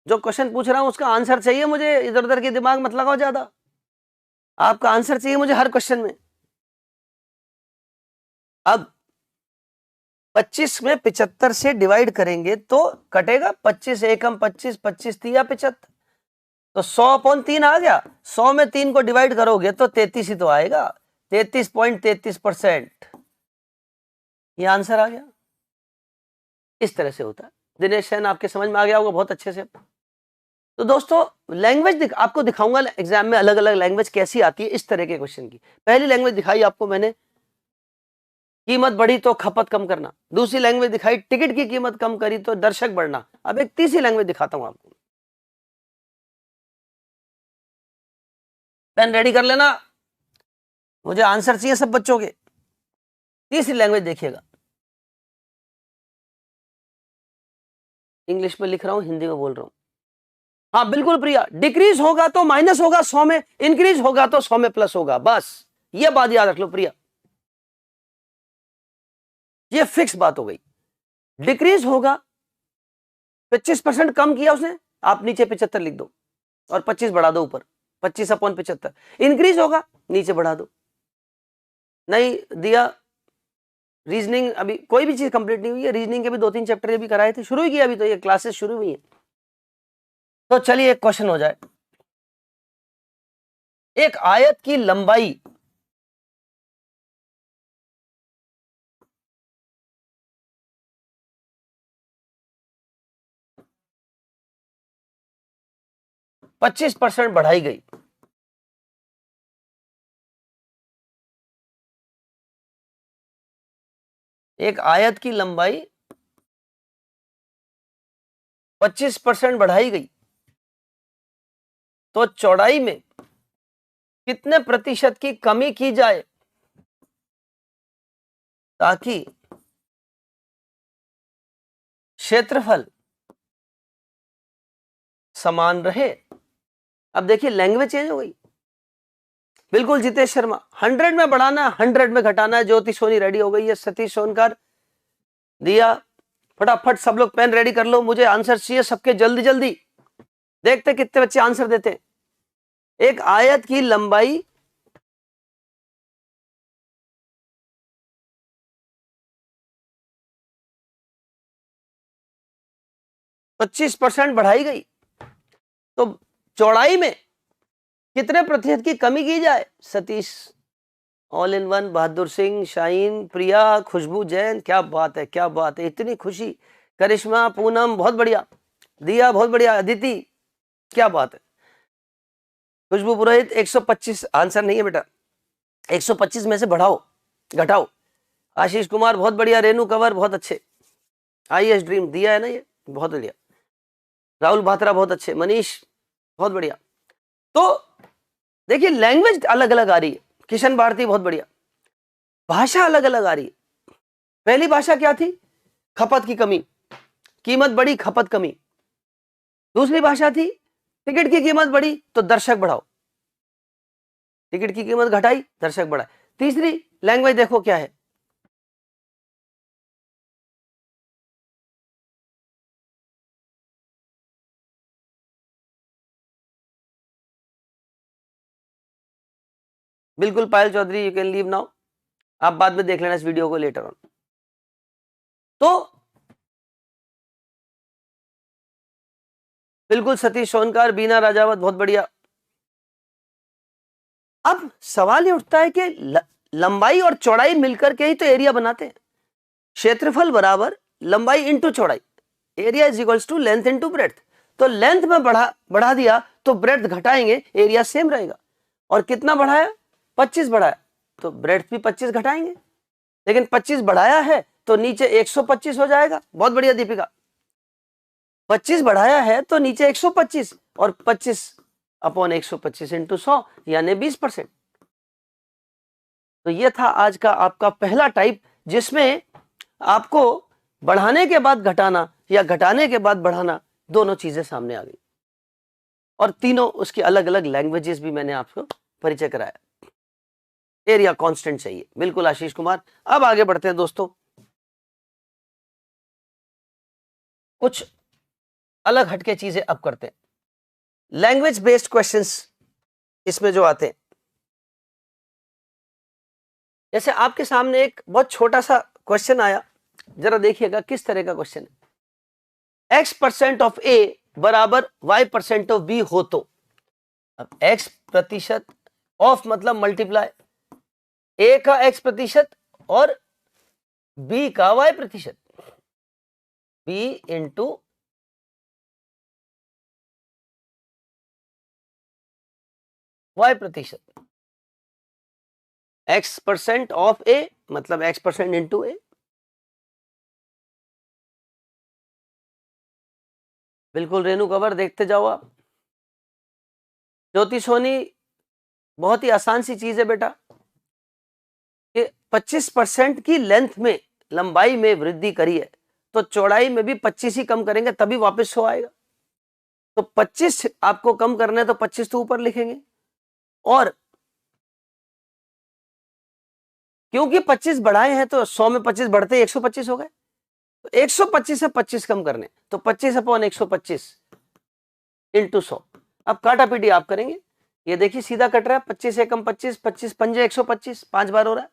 जो क्वेश्चन पूछ रहा हूं उसका आंसर चाहिए मुझे, इधर उधर के दिमाग मत लगाओ ज्यादा, आपका आंसर चाहिए मुझे हर क्वेश्चन में। अब 25 में 75 से डिवाइड करेंगे तो कटेगा 25 एकम 25, 25 तिया 75, तो 100/3 आ गया। 100 में 3 को डिवाइड करोगे तो 33 ही तो आएगा, 33.33%। ये आंसर आ गया। इस तरह से होता है। दिनेश सेन, आपके समझ में आ गया होगा बहुत अच्छे से। तो दोस्तों लैंग्वेज आपको दिखाऊंगा एग्जाम में, अलग अलग लैंग्वेज कैसी आती है इस तरह के क्वेश्चन की। पहली लैंग्वेज दिखाई आपको मैंने, कीमत बढ़ी तो खपत कम करना। दूसरी लैंग्वेज दिखाई, टिकट की कीमत कम करी तो दर्शक बढ़ना। अब एक तीसरी लैंग्वेज दिखाता हूं आपको। पेन रेडी कर लेना, मुझे आंसर चाहिए सब बच्चों के। तीसरी लैंग्वेज देखिएगा, इंग्लिश में लिख रहा हूं, हिंदी में बोल रहा हूं। हाँ बिल्कुल प्रिया, डिक्रीज होगा तो माइनस होगा 100 में, इंक्रीज होगा तो 100 में प्लस होगा। बस ये बात याद रख लो प्रिया, ये फिक्स बात हो गई। डिक्रीज होगा, 25% कम किया उसने, आप नीचे 75 लिख दो और 25 बढ़ा दो ऊपर, 25/75। इंक्रीज होगा, नीचे बढ़ा दो। नहीं दिया, रीजनिंग अभी कोई भी चीज कंप्लीट नहीं हुई है। रीजनिंग के भी 2-3 चैप्टर ये भी कराए थे, शुरू ही किया अभी, तो ये क्लासेस शुरू हुई है। तो चलिए एक क्वेश्चन हो जाए। एक आयत की लंबाई 25% बढ़ाई गई। एक आयत की लंबाई 25% बढ़ाई गई तो चौड़ाई में कितने प्रतिशत की कमी की जाए ताकि क्षेत्रफल समान रहे। अब देखिए लैंग्वेज चेंज हो गई बिल्कुल। जितेश शर्मा, 100 में बढ़ाना है, 100 में घटाना है। ज्योति सोनी रेडी हो गई है, सतीश सोनकर दिया। फटाफट सब लोग पेन रेडी कर लो, मुझे आंसर चाहिए सबके, जल्दी जल्दी। देखते कितने बच्चे आंसर देते हैं। एक आयत की लंबाई 25% बढ़ाई गई तो चौड़ाई में कितने प्रतिशत की कमी की जाए। Satish, all in one, Bahadur Singh, Shaheen, प्रिया, खुशबू जैन, क्या बात है, क्या बात है, इतनी खुशी। करिश्मा, पूनम, बहुत बढ़िया। दिया, बहुत बढ़िया। अदिति, क्या बात है। खुशबू पुरोहित, 125 आंसर नहीं है बेटा, 125 में से बढ़ाओ घटाओ। आशीष कुमार, बहुत बढ़िया। रेनू कंवर, बहुत अच्छे। आईएएस ड्रीम दिया है ना, ये बहुत बढ़िया। राहुल भात्रा, बहुत अच्छे। मनीष, बहुत बढ़िया। तो देखिए लैंग्वेज अलग अलग आ रही है। किशन भारती, बहुत बढ़िया। भाषा अलग अलग आ रही है। पहली भाषा क्या थी, खपत की कमी, कीमत बढ़ी, खपत कमी। दूसरी भाषा थी, टिकट की कीमत बढ़ी तो दर्शक बढ़ाओ, टिकट की कीमत घटाई, दर्शक बढ़ाए। तीसरी लैंग्वेज देखो क्या है, बिल्कुल Payal Chaudhary, you can leave now. आप बाद में देख लेना इस वीडियो को लेटर ऑन। तो बिल्कुल सतीश सोनकर, बीना राजावत, बहुत बढ़िया। अब सवाल ये उठता है कि लंबाई और चौड़ाई मिलकर के ही तो एरिया बनाते हैं। क्षेत्रफल बराबर लंबाई इंटू चौड़ाई, area is equals to length into breadth. तो लेंथ में बढ़ा दिया तो ब्रेड्थ घटाएंगे, एरिया सेम रहेगा। और कितना बढ़ाया, 25 बढ़ाया तो ब्रेड्थ भी 25 घटाएंगे। लेकिन 25 बढ़ाया है तो नीचे 125 हो जाएगा। बहुत बढ़िया दीपिका। 25 बढ़ाया है तो नीचे 125 और 25/125 इंटू 100 यानी 20%। तो ये था आज का आपका पहला टाइप, जिसमें आपको बढ़ाने के बाद घटाना या घटाने के बाद बढ़ाना, दोनों चीजें सामने आ गई। और तीनों उसकी अलग अलग लैंग्वेजेस भी मैंने आपको परिचय कराया। एरिया कांस्टेंट चाहिए, बिल्कुल आशीष कुमार। अब आगे बढ़ते हैं दोस्तों, कुछ अलग हटके चीजें अब करते हैं। लैंग्वेज बेस्ड क्वेश्चंस इसमें जो आते हैं, जैसे आपके सामने एक बहुत छोटा सा क्वेश्चन आया, जरा देखिएगा किस तरह का क्वेश्चन है। x% ऑफ a बराबर y% ऑफ b हो तो, अब x प्रतिशत ऑफ मतलब मल्टीप्लाई, a का x प्रतिशत और b का y प्रतिशत, b इंटू y प्रतिशत, x% ऑफ a मतलब x% इंटू a। बिल्कुल रेणु कंवर, देखते जाओ आप। ज्योति सोनी, बहुत ही आसान सी चीज है बेटा कि 25% की लेंथ में, लंबाई में वृद्धि करी है तो चौड़ाई में भी 25 ही कम करेंगे तभी वापस 100 आएगा। तो 25 आपको कम करना है तो 25 तो ऊपर लिखेंगे, और क्योंकि 25 बढ़ाए हैं तो 100 में 25 बढ़ते 125 हो गए, तो 125 से 25 कम करने, तो 25/125 इंटू 100। अब काटा पीटी आप करेंगे, ये देखिए सीधा कट रहा है, 25 एकम 25, 25 पंजे 125, 5 बार हो रहा है,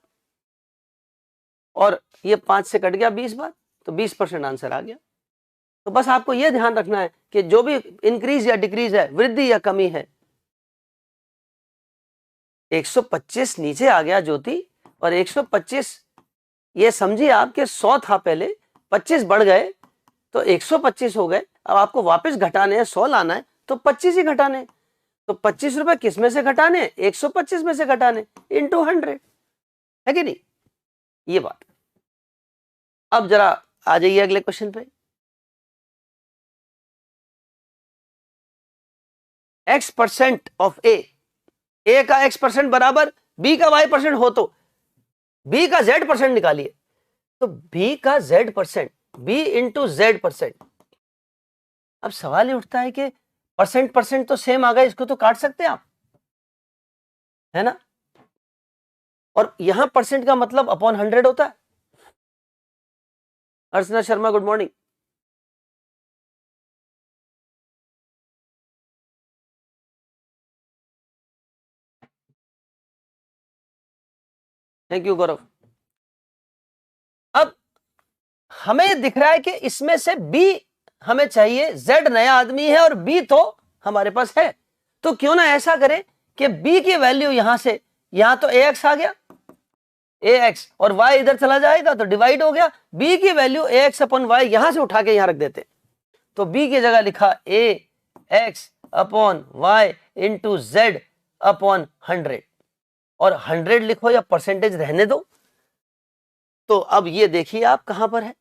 और ये 5 से कट गया 20 बार, तो 20% आंसर आ गया। तो बस आपको यह ध्यान रखना है कि जो भी इंक्रीज या डिक्रीज है, वृद्धि या कमी है, 125 नीचे आ गया ज्योति, और 125 ये समझिए आपके 100 था पहले, 25 बढ़ गए तो 125 हो गए। अब आपको वापस घटाने हैं, 100 लाना है तो 25 ही घटाने, तो 25 रुपए किस में से घटाने, 125 में से घटाने, इंटू 100, है कि नहीं, ये बात। अब जरा आ जाइए अगले क्वेश्चन पे। x% ऑफ a का x% बराबर b का y% हो तो b का z% निकालिए, तो b का z%, b इंटू z%। अब सवाल ये उठता है कि परसेंट तो सेम आ गए, इसको तो काट सकते हैं आप, है ना, और यहां परसेंट का मतलब अपॉन 100 होता है। Archana Sharma good morning. Thank you Gaurav. अब हमें दिख रहा है कि इसमें से बी हमें चाहिए, जेड नया आदमी है और बी तो हमारे पास है, तो क्यों ना ऐसा करें कि बी की वैल्यू यहां से, यहां तो ax आ गया, ax, और y इधर चला जाएगा तो डिवाइड हो गया, b की वैल्यू ax अपॉन y यहां से उठा के यहां रख देते, तो b की जगह लिखा ax upon y into Z upon 100, और 100 लिखो या परसेंटेज रहने दो। तो अब ये देखिए आप कहां पर है,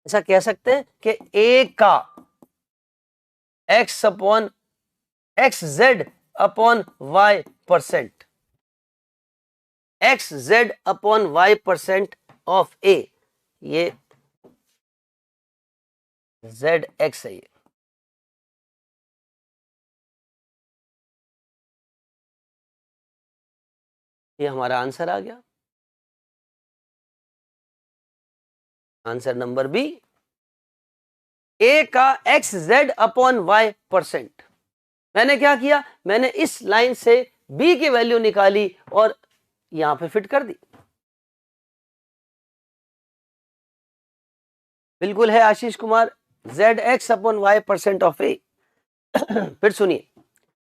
ऐसा कह सकते हैं कि a का x upon x Z upon y percent, x Z upon y percent of a, ये जेड एक्स है, ये हमारा आंसर आ गया, आंसर नंबर बी, a का X Z upon y percent. मैंने क्या किया, मैंने इस लाइन से b की वैल्यू निकाली और यहां पे फिट कर दी। बिल्कुल है Ashish Kumar, Z X upon Y percent of A. फिर सुनिए,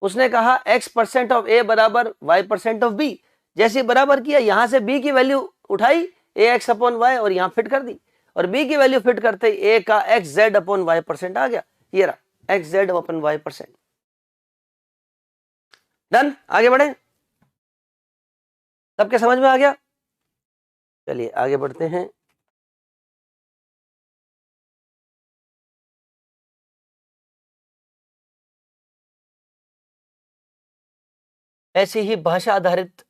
उसने कहा x% ऑफ a बराबर y% ऑफ b, जैसे बराबर किया, यहां से b की वैल्यू उठाई ax अपॉन y और यहां फिट कर दी, और b की वैल्यू फिट करते ही a का X Z upon Y percent आ गया, ये रहा X Z upon Y percent. Done, आगे बढ़े, सबके समझ में आ गया, चलिए आगे बढ़ते हैं। ऐसे ही भाषा आधारित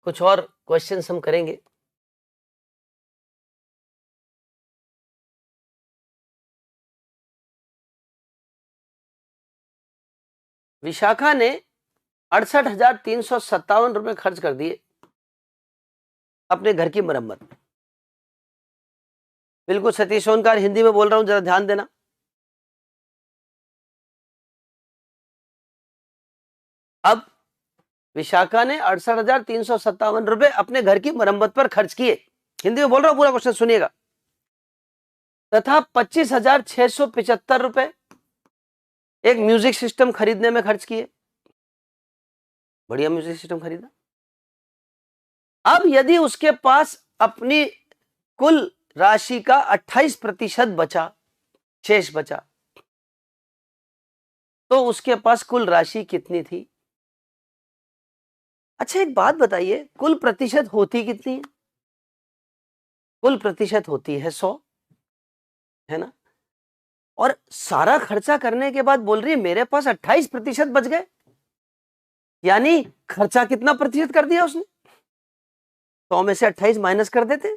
कुछ और क्वेश्चंस हम करेंगे। विशाखा ने 68,357 रुपए खर्च कर दिए अपने घर की मरम्मत। बिल्कुल सतीश सोनकार, हिंदी में बोल रहा हूं, जरा ध्यान देना। अब विशाखा ने 68,357 रुपए अपने घर की मरम्मत पर खर्च किए, हिंदी में बोल रहा हूं, पूरा क्वेश्चन सुनिएगा, तथा 25,675 रुपए एक म्यूजिक सिस्टम खरीदने में खर्च किए। बढ़िया म्यूजिक सिस्टम खरीदा। अब यदि उसके पास अपनी कुल राशि का 28% बचा, शेष बचा, तो उसके पास कुल राशि कितनी थी? अच्छा एक बात बताइए, कुल प्रतिशत होती कितनी है? कुल प्रतिशत होती है 100, है ना? और सारा खर्चा करने के बाद बोल रही है मेरे पास 28% बच गए, यानी खर्चा कितना प्रतिशत कर दिया उसने? 100 में से 28 माइनस कर देते,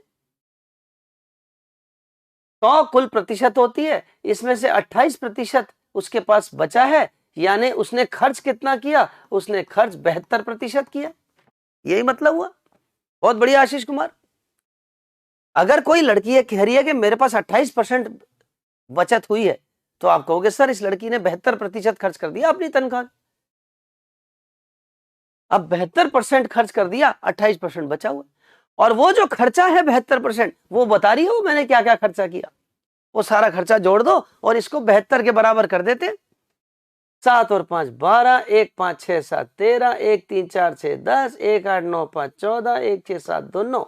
100 कुल प्रतिशत होती है, इसमें से 28% उसके पास बचा है, यानी उसने खर्च कितना किया? उसने खर्च 72% किया। यही मतलब हुआ। बहुत बढ़िया आशीष कुमार। अगर कोई लड़की है कह रही है कि मेरे पास 28% बचत हुई है, तो आप कहोगे सर इस लड़की ने 72% खर्च कर दिया अपनी तनख्वाह। अब 72% खर्च कर दिया, 28% बचा हुआ, और वो जो खर्चा है 72% वो बता रही हो मैंने क्या क्या खर्चा किया। वो सारा खर्चा जोड़ दो और इसको 72 के बराबर कर देते। 7 और 5 12, 1 5 6 7 13, 1 3 4 6 10, 1 8 9 5 14, 1 6 7 2 9,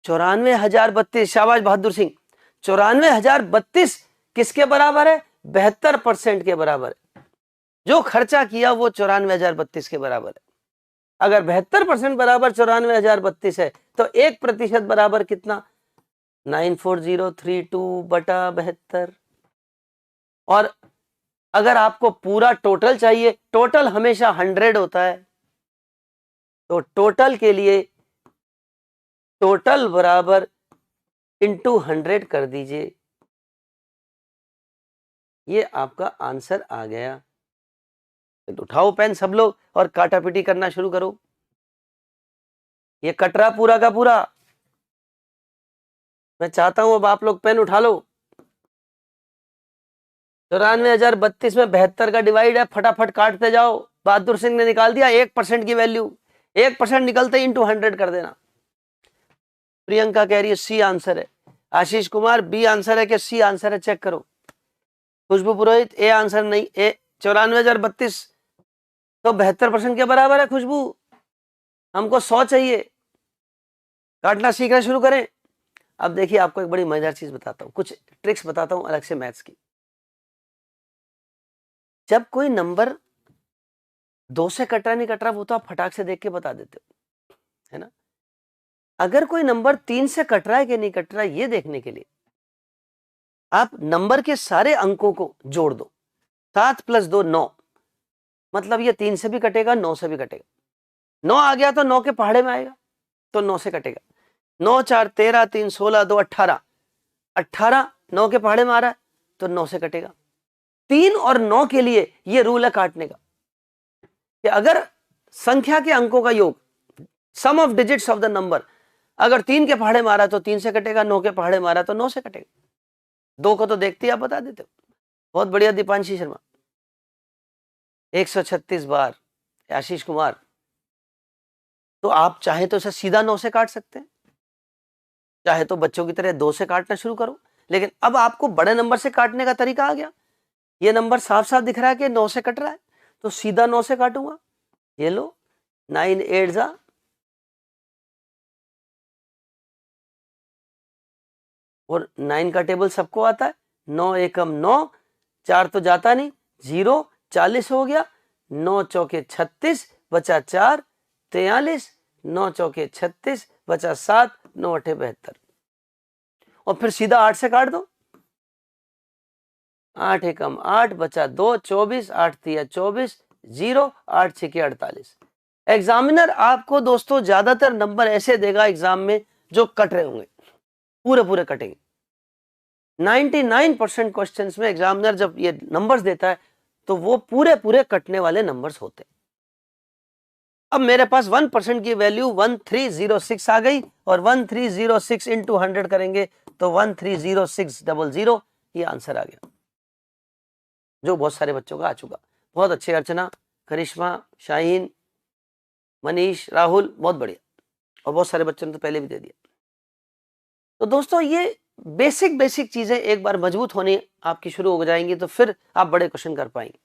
94,032। शाबाश बहादुर सिंह। 94,032 किसके बराबर है? 72% के बराबर है। जो खर्चा किया वो 94,032 के बराबर है। अगर 72% बराबर 94,032 है तो 1% बराबर कितना? 94032 बटा 72। और अगर आपको पूरा टोटल चाहिए, टोटल हमेशा 100 होता है, तो टोटल के लिए टोटल बराबर इंटू 100 कर दीजिए, ये आपका आंसर आ गया। तो उठाओ पेन सब लोग और काटापीटी करना शुरू करो। ये कट रहा पूरा का पूरा। मैं चाहता हूं अब आप लोग पेन उठा लो। 94,032 में 72 का डिवाइड है, फटाफट काटते जाओ। बहादुर सिंह ने निकाल दिया 1% की वैल्यू, 1% निकलते ही इंटू 100 कर देना। प्रियंका कह रही है सी आंसर है। आशीष कुमार बी आंसर है कि सी आंसर है, चेक करो। खुशबू पुरोहित ए आंसर नहीं, ए 94,032 तो 72% के बराबर है। खुशबू हमको 100 चाहिए, काटना सीखना शुरू करें। अब देखिए आपको एक बड़ी मजेदार चीज बताता हूं, कुछ ट्रिक्स बताता हूं अलग से मैथ्स की। जब कोई नंबर 2 से कट रहा नहीं कट रहा वो तो आप फटाक से देख के बता देते हो, है ना? अगर कोई नंबर 3 से कट रहा है कि नहीं कट रहा है ये देखने के लिए आप नंबर के सारे अंकों को जोड़ दो। 7 + 2 9, मतलब ये 3 से भी कटेगा 9 से भी कटेगा। 9 आ गया तो 9 के पहाड़े में आएगा तो 9 से कटेगा। 9 4 13, 3 16, 2 18, 18 9 के पहाड़े में आ रहा है तो 9 से कटेगा। 3 और 9 के लिए ये रूल है काटने का कि अगर संख्या के अंकों का योग, sum of digits of the number, अगर 3 के पहाड़े में आ रहा है तो 3 से कटेगा, 9 के पहाड़े में आ रहा है तो 9 से कटेगा। 2 को तो देखते ही आप बता देते हो। बहुत बढ़िया दीपांशी शर्मा। 136 बार। आशीष कुमार तो आप चाहे तो इसे सीधा 9 से काट सकते हैं, चाहे तो बच्चों की तरह 2 से काटना शुरू करो, लेकिन अब आपको बड़े नंबर से काटने का तरीका आ गया। ये नंबर साफ साफ दिख रहा है कि 9 से कट रहा है तो सीधा 9 से काटूंगा। ये लो 9 8 जा, और 9 का टेबल सबको आता है। 9 एकम 9, 4 तो जाता नहीं, 0 40 हो गया। 9 चौके 36 बचा 4 43, 9 चौके 36 बचा 7, 9 अठे 72, और फिर सीधा 8 से काट दो। 8 एकम 8 बचा 2 24, 8 तिया 24, 0 8 छके 48। एग्जामिनर आपको दोस्तों ज्यादातर नंबर ऐसे देगा एग्जाम में जो कट रहे होंगे, पूरे पूरे कटेंगे। 99% क्वेश्चंस में एग्जामिनर जब ये नंबर्स देता है तो वो पूरे पूरे कटने वाले नंबर्स होते हैं। अब मेरे पास 1% की वैल्यू 1306 आ गई, और 1306 इंटू 100 करेंगे तो 130600, ये आंसर आ गया जो बहुत सारे बच्चों का आ चुका। बहुत अच्छे अर्चना, करिश्मा, शाहीन, मनीष, राहुल, बहुत बढ़िया, और बहुत सारे बच्चों ने तो पहले भी दे दिया। तो दोस्तों ये बेसिक चीजें एक बार मजबूत होनी आपकी शुरू हो जाएंगी तो फिर आप बड़े क्वेश्चन कर पाएंगे।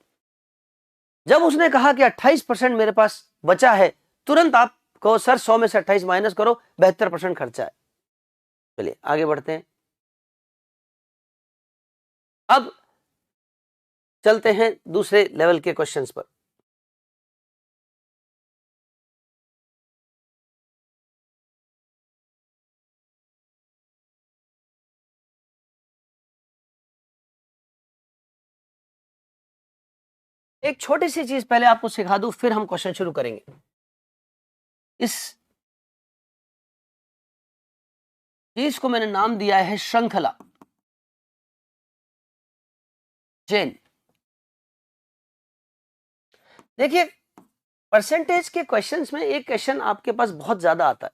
जब उसने कहा कि 28% मेरे पास बचा है, तुरंत आप कहो सर 100 में से 28 माइनस करो, 72% खर्चा है। चलिए आगे बढ़ते हैं। अब चलते हैं दूसरे लेवल के क्वेश्चंस पर। एक छोटी सी चीज पहले आपको सिखा दूं, फिर हम क्वेश्चन शुरू करेंगे। इस चीज को मैंने नाम दिया है श्रृंखला, चेन। देखिए परसेंटेज के क्वेश्चंस में एक क्वेश्चन आपके पास बहुत ज्यादा आता है,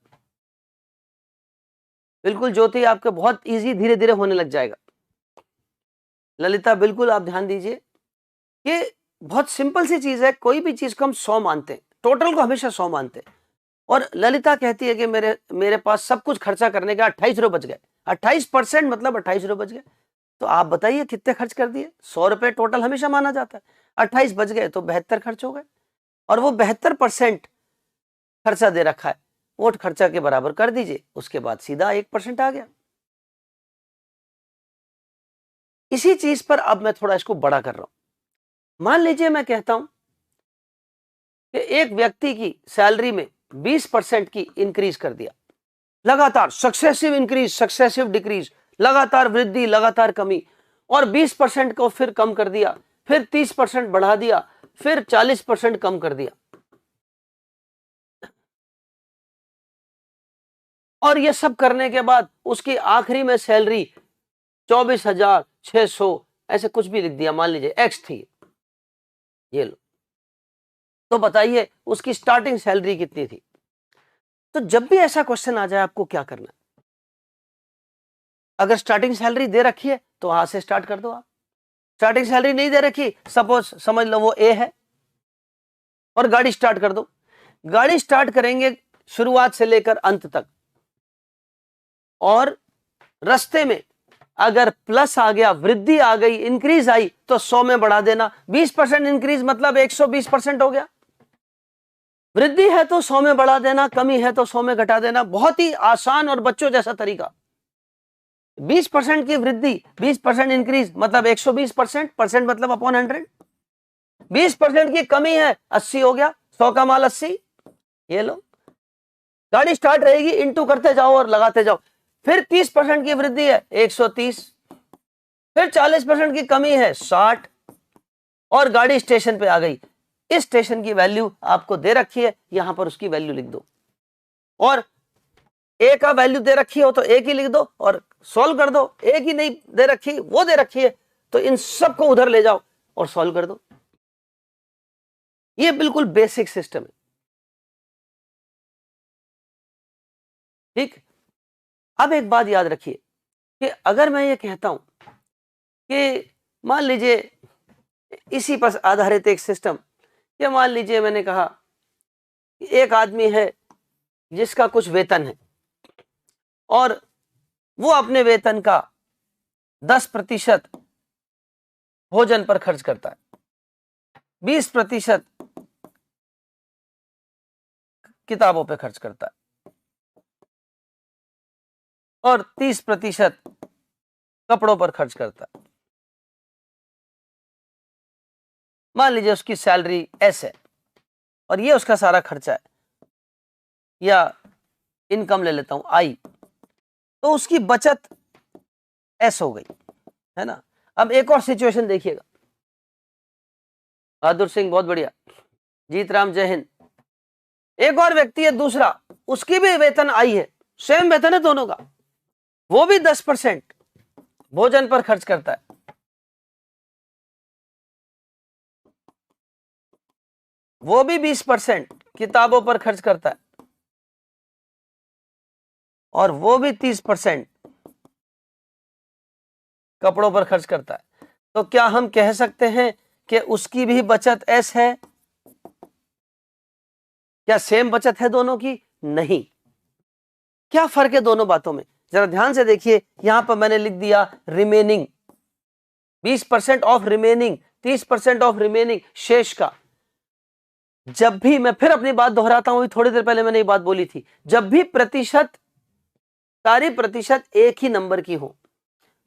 बिल्कुल ज्योति, आपके बहुत इजी धीरे धीरे होने लग जाएगा। ललिता बिल्कुल आप ध्यान दीजिए कि बहुत सिंपल सी चीज है, कोई भी चीज को हम 100 मानते हैं, टोटल को हमेशा 100 मानते हैं। और ललिता कहती है कि मेरे पास सब कुछ खर्चा करने का 28 रुपए बच गए। 28% मतलब 28 रुपए बच गए। तो आप बताइए कितने खर्च कर दिए? 100 रुपए टोटल हमेशा माना जाता है, 28 बच गए तो 72 खर्च हो गए। और वो 72% खर्चा दे रखा है, वोट खर्चा के बराबर कर दीजिए, उसके बाद सीधा 1% आ गया। इसी चीज पर अब मैं थोड़ा इसको बड़ा कर रहा हूं। मान लीजिए मैं कहता हूं कि एक व्यक्ति की सैलरी में 20% की इंक्रीज कर दिया, लगातार सक्सेसिव इंक्रीज, सक्सेसिव डिक्रीज, लगातार वृद्धि, लगातार कमी, और 20% को फिर कम कर दिया, फिर 30% बढ़ा दिया, फिर 40% कम कर दिया, और ये सब करने के बाद उसकी आखिरी में सैलरी 24,600 ऐसे कुछ भी लिख दिया, मान लीजिए एक्स थी, ये लो। तो बताइए उसकी स्टार्टिंग सैलरी कितनी थी? तो जब भी ऐसा क्वेश्चन आ जाए आपको क्या करना है? अगर स्टार्टिंग सैलरी दे रखी है तो वहां से स्टार्ट कर दो आप। स्टार्टिंग सैलरी नहीं दे रखी, सपोज समझ लो वो ए है, और गाड़ी स्टार्ट कर दो। गाड़ी स्टार्ट करेंगे शुरुआत से लेकर अंत तक, और रास्ते में अगर प्लस आ गया, वृद्धि आ गई, इंक्रीज आई, तो 100 में बढ़ा देना। 20% इंक्रीज मतलब 120% हो गया। वृद्धि है तो 100 में बढ़ा देना, कमी है तो 100 में घटा देना। बहुत ही आसान और बच्चों जैसा तरीका। 20% की वृद्धि, 20% इंक्रीज मतलब 120%, परसेंट मतलब अपॉन 100। 20% की कमी है, 80 हो गया, 100 का माल 80, ये लो। गाड़ी स्टार्ट रहेगी, इंटू करते जाओ और लगाते जाओ। फिर 30% की वृद्धि है, 130, फिर 40% की कमी है, 60, और गाड़ी स्टेशन पे आ गई। इस स्टेशन की वैल्यू आपको दे रखी है, यहां पर उसकी वैल्यू लिख दो, और ए का वैल्यू दे रखी हो तो ए की लिख दो और सॉल्व कर दो। ए की नहीं दे रखी, वो दे रखी है, तो इन सबको उधर ले जाओ और सॉल्व कर दो। ये बिल्कुल बेसिक सिस्टम है, ठीक। अब एक बात याद रखिए कि अगर मैं ये कहता हूं कि मान लीजिए इसी पर आधारित एक सिस्टम, ये मान लीजिए मैंने कहा कि एक आदमी है जिसका कुछ वेतन है, और वो अपने वेतन का 10% भोजन पर खर्च करता है, 20% किताबों पर खर्च करता है, और 30% कपड़ों पर खर्च करता है। मान लीजिए उसकी सैलरी एस है और ये उसका सारा खर्चा है, या इनकम ले लेता हूं आई, तो उसकी बचत एस हो गई, है ना। अब एक और सिचुएशन देखिएगा। बहादुर सिंह बहुत बढ़िया, जीत राम जय हिंद। एक और व्यक्ति है दूसरा, उसकी भी वेतन आई है, सेम वेतन है दोनों का, वो भी 10% भोजन पर खर्च करता है, वो भी 20% किताबों पर खर्च करता है, और वो भी 30% कपड़ों पर खर्च करता है। तो क्या हम कह सकते हैं कि उसकी भी बचत एस है? क्या सेम बचत है दोनों की? नहीं। क्या फर्क है दोनों बातों में? जरा ध्यान से देखिए, यहां पर मैंने लिख दिया remaining, 20% of remaining, 30% of remaining, शेष का। जब भी, मैं फिर अपनी बात दोहराता हूं, थोड़ी देर पहले मैंने ये बात बोली थी, जब भी प्रतिशत, सारी प्रतिशत एक ही नंबर की हो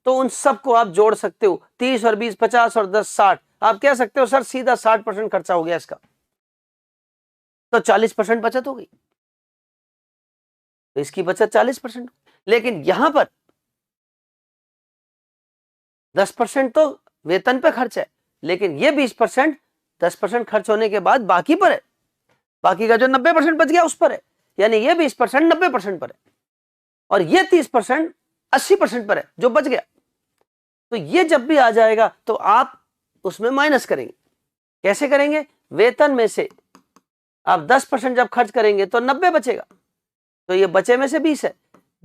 तो उन सबको आप जोड़ सकते हो। 30 और 20, 50 और 10, 60। आप कह सकते हो सर सीधा 60% खर्चा हो गया इसका, तो 40% बचत हो गई, तो इसकी बचत 40%। लेकिन यहां पर 10% तो वेतन पे खर्च है, लेकिन ये 20% 10% खर्च होने के बाद बाकी पर है, बाकी का जो 90% बच गया उस पर है। यानी ये 20% 90% पर है और ये 30% 80% पर है जो बच गया। तो ये जब भी आ जाएगा तो आप उसमें माइनस करेंगे। कैसे करेंगे? वेतन में से आप 10% जब खर्च करेंगे तो 90 बचेगा, तो ये बचे में से 20 है,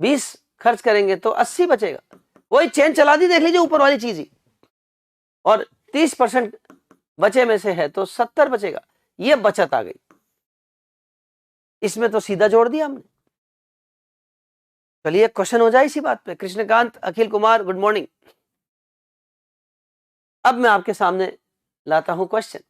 20 खर्च करेंगे तो 80 बचेगा। वही चेन चला दी, देख लीजिए ऊपर वाली चीज ही। और 30% बचे में से है तो 70 बचेगा। ये बचत आ गई, इसमें तो सीधा जोड़ दिया हमने। चलिए क्वेश्चन हो जाए इसी बात पे। Krishnakant, Akhil Kumar, good morning. अब मैं आपके सामने लाता हूं क्वेश्चन।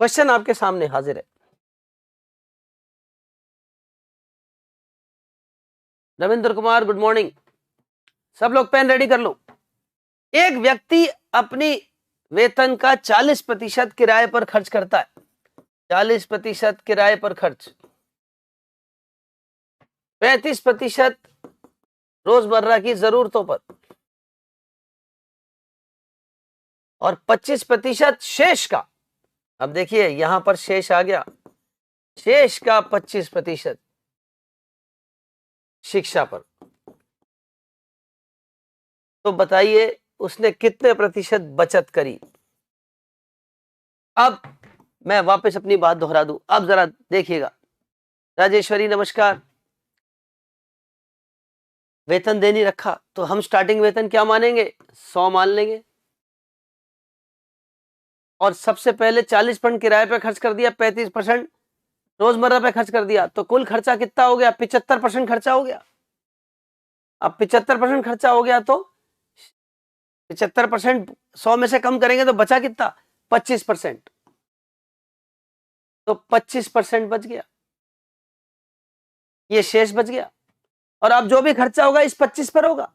क्वेश्चन आपके सामने हाजिर है। Ravindra Kumar, good morning. सब लोग पेन रेडी कर लो। एक व्यक्ति अपनी वेतन का 40% किराए पर खर्च करता है। 40% किराए पर खर्च, 35% रोजमर्रा की जरूरतों पर और 25% शेष का। अब देखिए यहां पर शेष आ गया, शेष का 25% शिक्षा पर। तो बताइए उसने कितने प्रतिशत बचत करी? अब मैं वापस अपनी बात दोहरा दूं, अब जरा देखिएगा। राजेश्वरी नमस्कार। वेतन दे नहीं रखा तो हम स्टार्टिंग वेतन क्या मानेंगे? 100 मान लेंगे। और सबसे पहले 40% किराए पे खर्च कर दिया, 35% रोजमर्रा पे खर्च कर दिया, तो कुल खर्चा कितना हो गया? 75% खर्चा हो गया। अब 75% खर्चा हो गया तो 75% 100 में से कम करेंगे तो बचा कितना? 25%। तो 25% बच गया, ये शेष बच गया। और अब जो भी खर्चा होगा इस 25 पर होगा।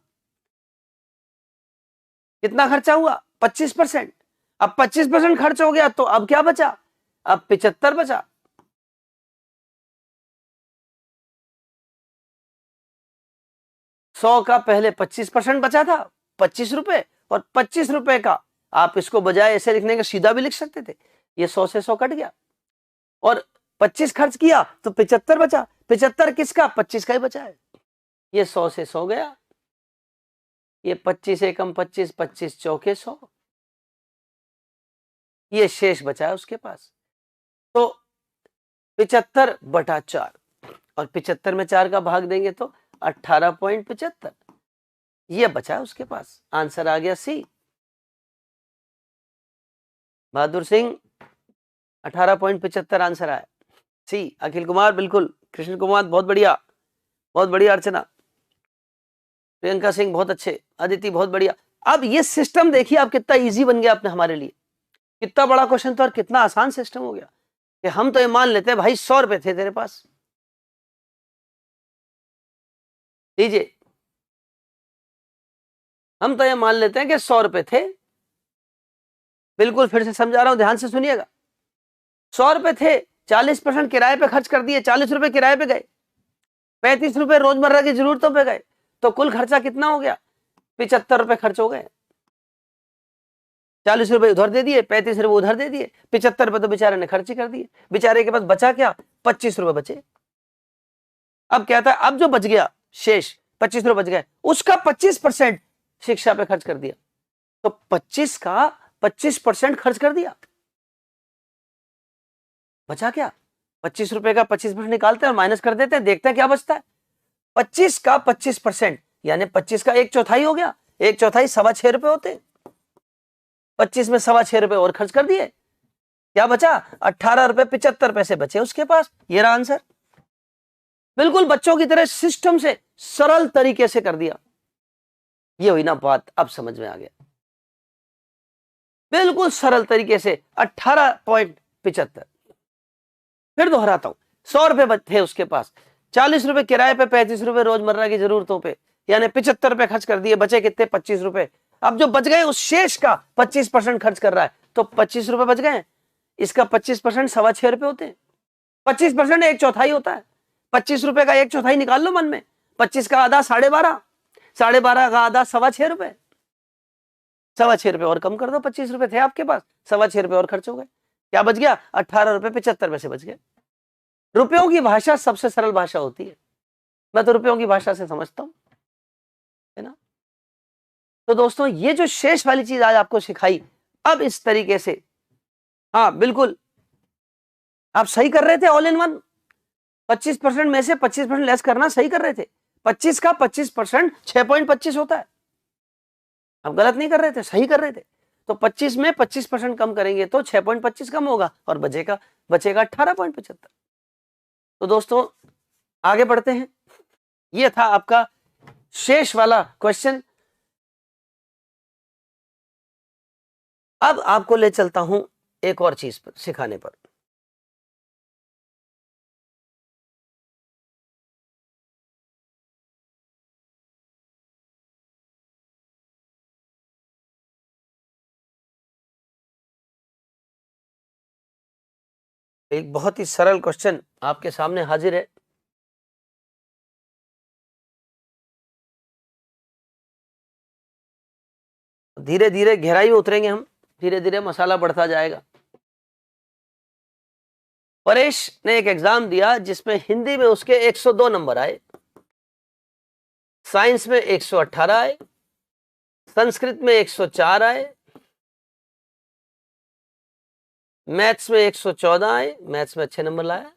कितना खर्चा हुआ? 25%। अब 25% खर्च हो गया तो अब क्या बचा? अब 75 बचा। सौ का पहले 25% बचा था, 25 रुपए, और 25 रुपए का आप इसको बजाय ऐसे लिखने के सीधा भी लिख सकते थे। ये 100 से 100 कट गया और 25 खर्च किया तो 75 बचा। 75 किसका? 25 का ही बचा है। ये 100 से 100 गया, ये 25 एकम 25, 25 चौके 100, ये शेष बचा है उसके पास। तो 75/4 और 75 में 4 का भाग देंगे तो 18.75, ये बचा है उसके पास। आंसर आ गया सी। बहादुर सिंह 18.75 आंसर आया सी। अखिल कुमार बिल्कुल, कृष्ण कुमार बहुत बढ़िया, बहुत बढ़िया। अर्चना, प्रियंका सिंह बहुत अच्छे, अदिति बहुत बढ़िया। अब ये सिस्टम देखिए आप कितना इजी बन गया अपने हमारे लिए। कितना बड़ा क्वेश्चन था और कितना आसान सिस्टम हो गया कि हम तो ये मान लेते हैं भाई 100 रुपए थे तेरे पास, लीजिए, हम तो ये मान लेते हैं कि 100 रुपए थे। बिल्कुल फिर से समझा रहा हूं, ध्यान से सुनिएगा। 100 रुपए थे, 40% किराए पे खर्च कर दिए, 40 रुपए किराए पे गए, 35 रुपए रोजमर्रा की जरूरतों पे गए, तो कुल खर्चा कितना हो गया? 75 रुपए खर्च हो गए। 40 रुपए उधर दे दिए, 35 रुपए उधर दे दिए, 75 रुपए तो बेचारे ने खर्च ही कर दिए। बेचारे के पास बचा क्या? 25 रुपए बचे। अब कहता है अब जो बच गया शेष 25 रुपए बच गए, उसका 25% शिक्षा पे खर्च कर दिया, तो 25 का 25% खर्च कर दिया, बचा क्या? 25 रुपए का 25% निकालते हैं और माइनस कर देते हैं, देखते हैं क्या बचता है। 25 का 25% यानी 25 का 1/4 हो गया, 1/4 6.25 रुपए होते हैं, 25 में 6.25 रुपए और खर्च कर दिए, क्या बचा? 18.75 रुपए बचे उसके पास। ये रहा आंसर। बिल्कुल बच्चों की तरह सिस्टम से सरल तरीके से कर दिया। ये हुई ना बात, अब समझ में आ गया। बिल्कुल सरल तरीके से 18.75। फिर दोहराता हूं, 100 रुपए थे उसके पास, 40 रुपए किराए पे, 35 रुपए रोजमर्रा की जरूरतों पे, यानी 75 रुपए खर्च कर दिए, बचे कितने? 25 रुपए। अब जो बच गए उस शेष का 25% खर्च कर रहा है, तो 25 रुपए बच गए। इसका 25% 6.25 रुपए होते हैं। 25% 1/4 होता है। 25 रुपए का 1/4 निकाल लो मन में। 25 का आधा 12.5, 12.5 का आधा 6.25 रुपए। 6.25 रुपए और कम कर दो, 25 रुपए थे आपके पास, 6.25 रुपए और खर्च हो गए, क्या बच गया? 18.75 बच गए। रुपयों की भाषा सबसे सरल भाषा होती है, मैं तो रुपयों की भाषा से समझता हूं, है ना। तो दोस्तों ये जो शेष वाली चीज आज आपको सिखाई, अब इस तरीके से, हाँ बिल्कुल आप सही कर रहे थे, ऑल इन वन। 25% में से 25% लेस करना सही कर रहे थे। 25 का 25% 6.25 होता है, आप गलत नहीं कर रहे थे, सही कर रहे थे। तो 25 में 25% कम करेंगे तो 6.25 कम होगा और बचेगा 18.75। तो दोस्तों आगे बढ़ते हैं। यह था आपका शेष वाला क्वेश्चन। अब आपको ले चलता हूं एक और चीज पर सिखाने पर। एक बहुत ही सरल क्वेश्चन आपके सामने हाजिर है। धीरे धीरे गहराई में उतरेंगे हम, धीरे धीरे मसाला बढ़ता जाएगा। परेश ने एक एग्जाम दिया जिसमें हिंदी में उसके 102 नंबर आए, साइंस में 118 आए, संस्कृत में 104 आए, मैथ्स में 114 आए, मैथ्स में अच्छे नंबर लाया,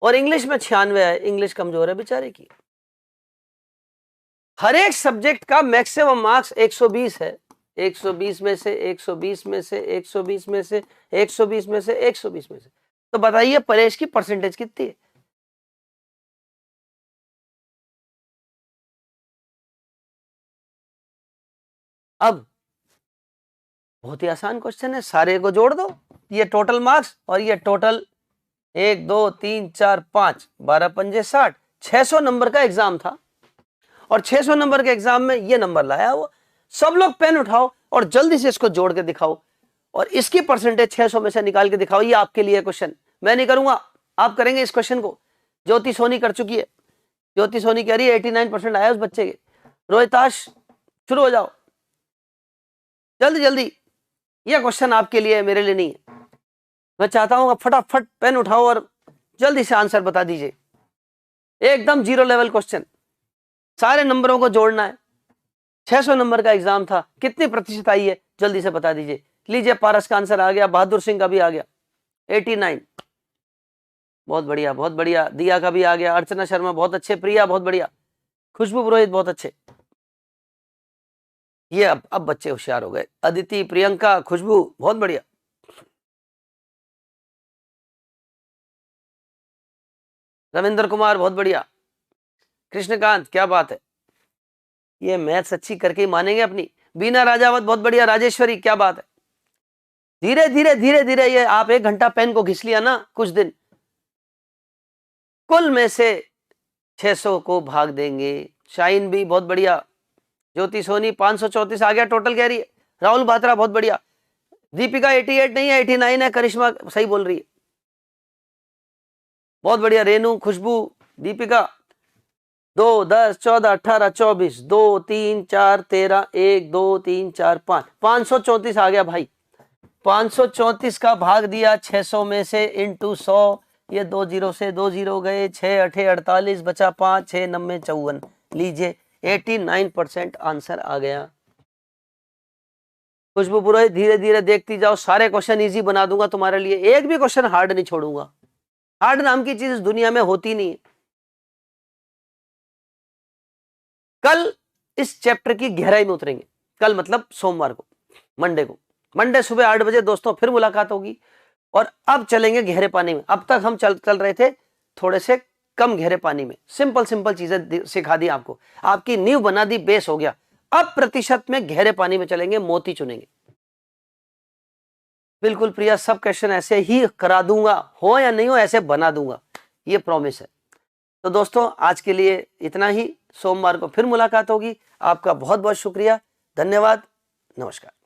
और इंग्लिश में 96 आए, इंग्लिश कमजोर है बेचारे की। हर एक सब्जेक्ट का मैक्सिमम मार्क्स 120 है, 120 में से 120 में से 120 में से 120 में से 120 में से। तो बताइए परेश की परसेंटेज कितनी है? अब बहुत ही आसान क्वेश्चन है, सारे को जोड़ दो, ये टोटल मार्क्स और ये टोटल 1 2 3 4 5 12 पंजे 60, 600 नंबर का एग्जाम था और 600 नंबर के एग्जाम में ये नंबर लाया वो। सब लोग पेन उठाओ और जल्दी से इसको जोड़ के दिखाओ और इसकी परसेंटेज 600 में से निकाल के दिखाओ। ये आपके लिए क्वेश्चन, मैं नहीं करूंगा, आप करेंगे इस क्वेश्चन को। ज्योति सोनी कर चुकी है, ज्योति सोनी कह रही है 89% आया उस बच्चे के। रोहिताश शुरू हो जाओ जल्दी जल्दी, यह क्वेश्चन आपके लिए है, मेरे लिए नहीं है। मैं चाहता हूं फटाफट पेन उठाओ और जल्दी से आंसर बता दीजिए। एकदम जीरो लेवल क्वेश्चन, सारे नंबरों को जोड़ना है। 600 नंबर का एग्जाम था, कितनी प्रतिशत आई है जल्दी से बता दीजिए। लीजिए पारस का आंसर आ गया, बहादुर सिंह का भी आ गया 89, बहुत बढ़िया बहुत बढ़िया। दिया का भी आ गया, अर्चना शर्मा बहुत अच्छे, प्रिया बहुत बढ़िया, खुशबू पुरोहित बहुत अच्छे। ये अब बच्चे होशियार हो गए, अदिति, प्रियंका, खुशबू बहुत बढ़िया। रविंद्र कुमार बहुत बढ़िया, कृष्णकांत क्या बात है, ये मैथ्स अच्छी करके ही मानेंगे अपनी। बीना राजावत बहुत बढ़िया, राजेश्वरी क्या बात है। धीरे धीरे धीरे धीरे ये आप 1 घंटा पेन को घिस लिया ना कुछ दिन, कुल में से 600 को भाग देंगे। शाइन भी बहुत बढ़िया, ज्योति सोनी 534 आ गया टोटल कह रही है। राहुल बात्रा बहुत बढ़िया, दीपिका 88 नहीं है 89 है, करिश्मा सही बोल रही है, बहुत बढ़िया। रेनू, खुशबू, दीपिका 2 10 14 18 24 2 3 4 13 1 2 3 4 5 534 आ गया भाई। 534 का भाग दिया 600 में से इंटू 100, ये 2 0 से 2 0 गए, 6 8 48 बचा 5 6 90 54। लीजिए 89% आंसर आ गया। खुशबू पुरोहित, धीरे धीरे देखती जाओ, सारे क्वेश्चन इजी बना दूंगा तुम्हारे लिए, एक भी क्वेश्चन हार्ड नहीं छोड़ूंगा। हार्ड नाम की चीज इस दुनिया में होती नहीं है। कल इस चैप्टर की गहराई में उतरेंगे, कल मतलब सोमवार को, मंडे को, मंडे सुबह 8 बजे दोस्तों फिर मुलाकात होगी। और अब चलेंगे गहरे पानी में। अब तक हम चल रहे थे थोड़े से कम गहरे पानी में, सिंपल सिंपल चीजें सिखा दी आपको, आपकी नींव बना दी, बेस हो गया। अब प्रतिशत में गहरे पानी में चलेंगे, मोती चुनेंगे। बिल्कुल प्रिया, सब क्वेश्चन ऐसे ही करा दूंगा, हो या नहीं हो ऐसे बना दूंगा, ये प्रॉमिस है। तो दोस्तों आज के लिए इतना ही, सोमवार को फिर मुलाकात होगी। आपका बहुत बहुत शुक्रिया, धन्यवाद, नमस्कार।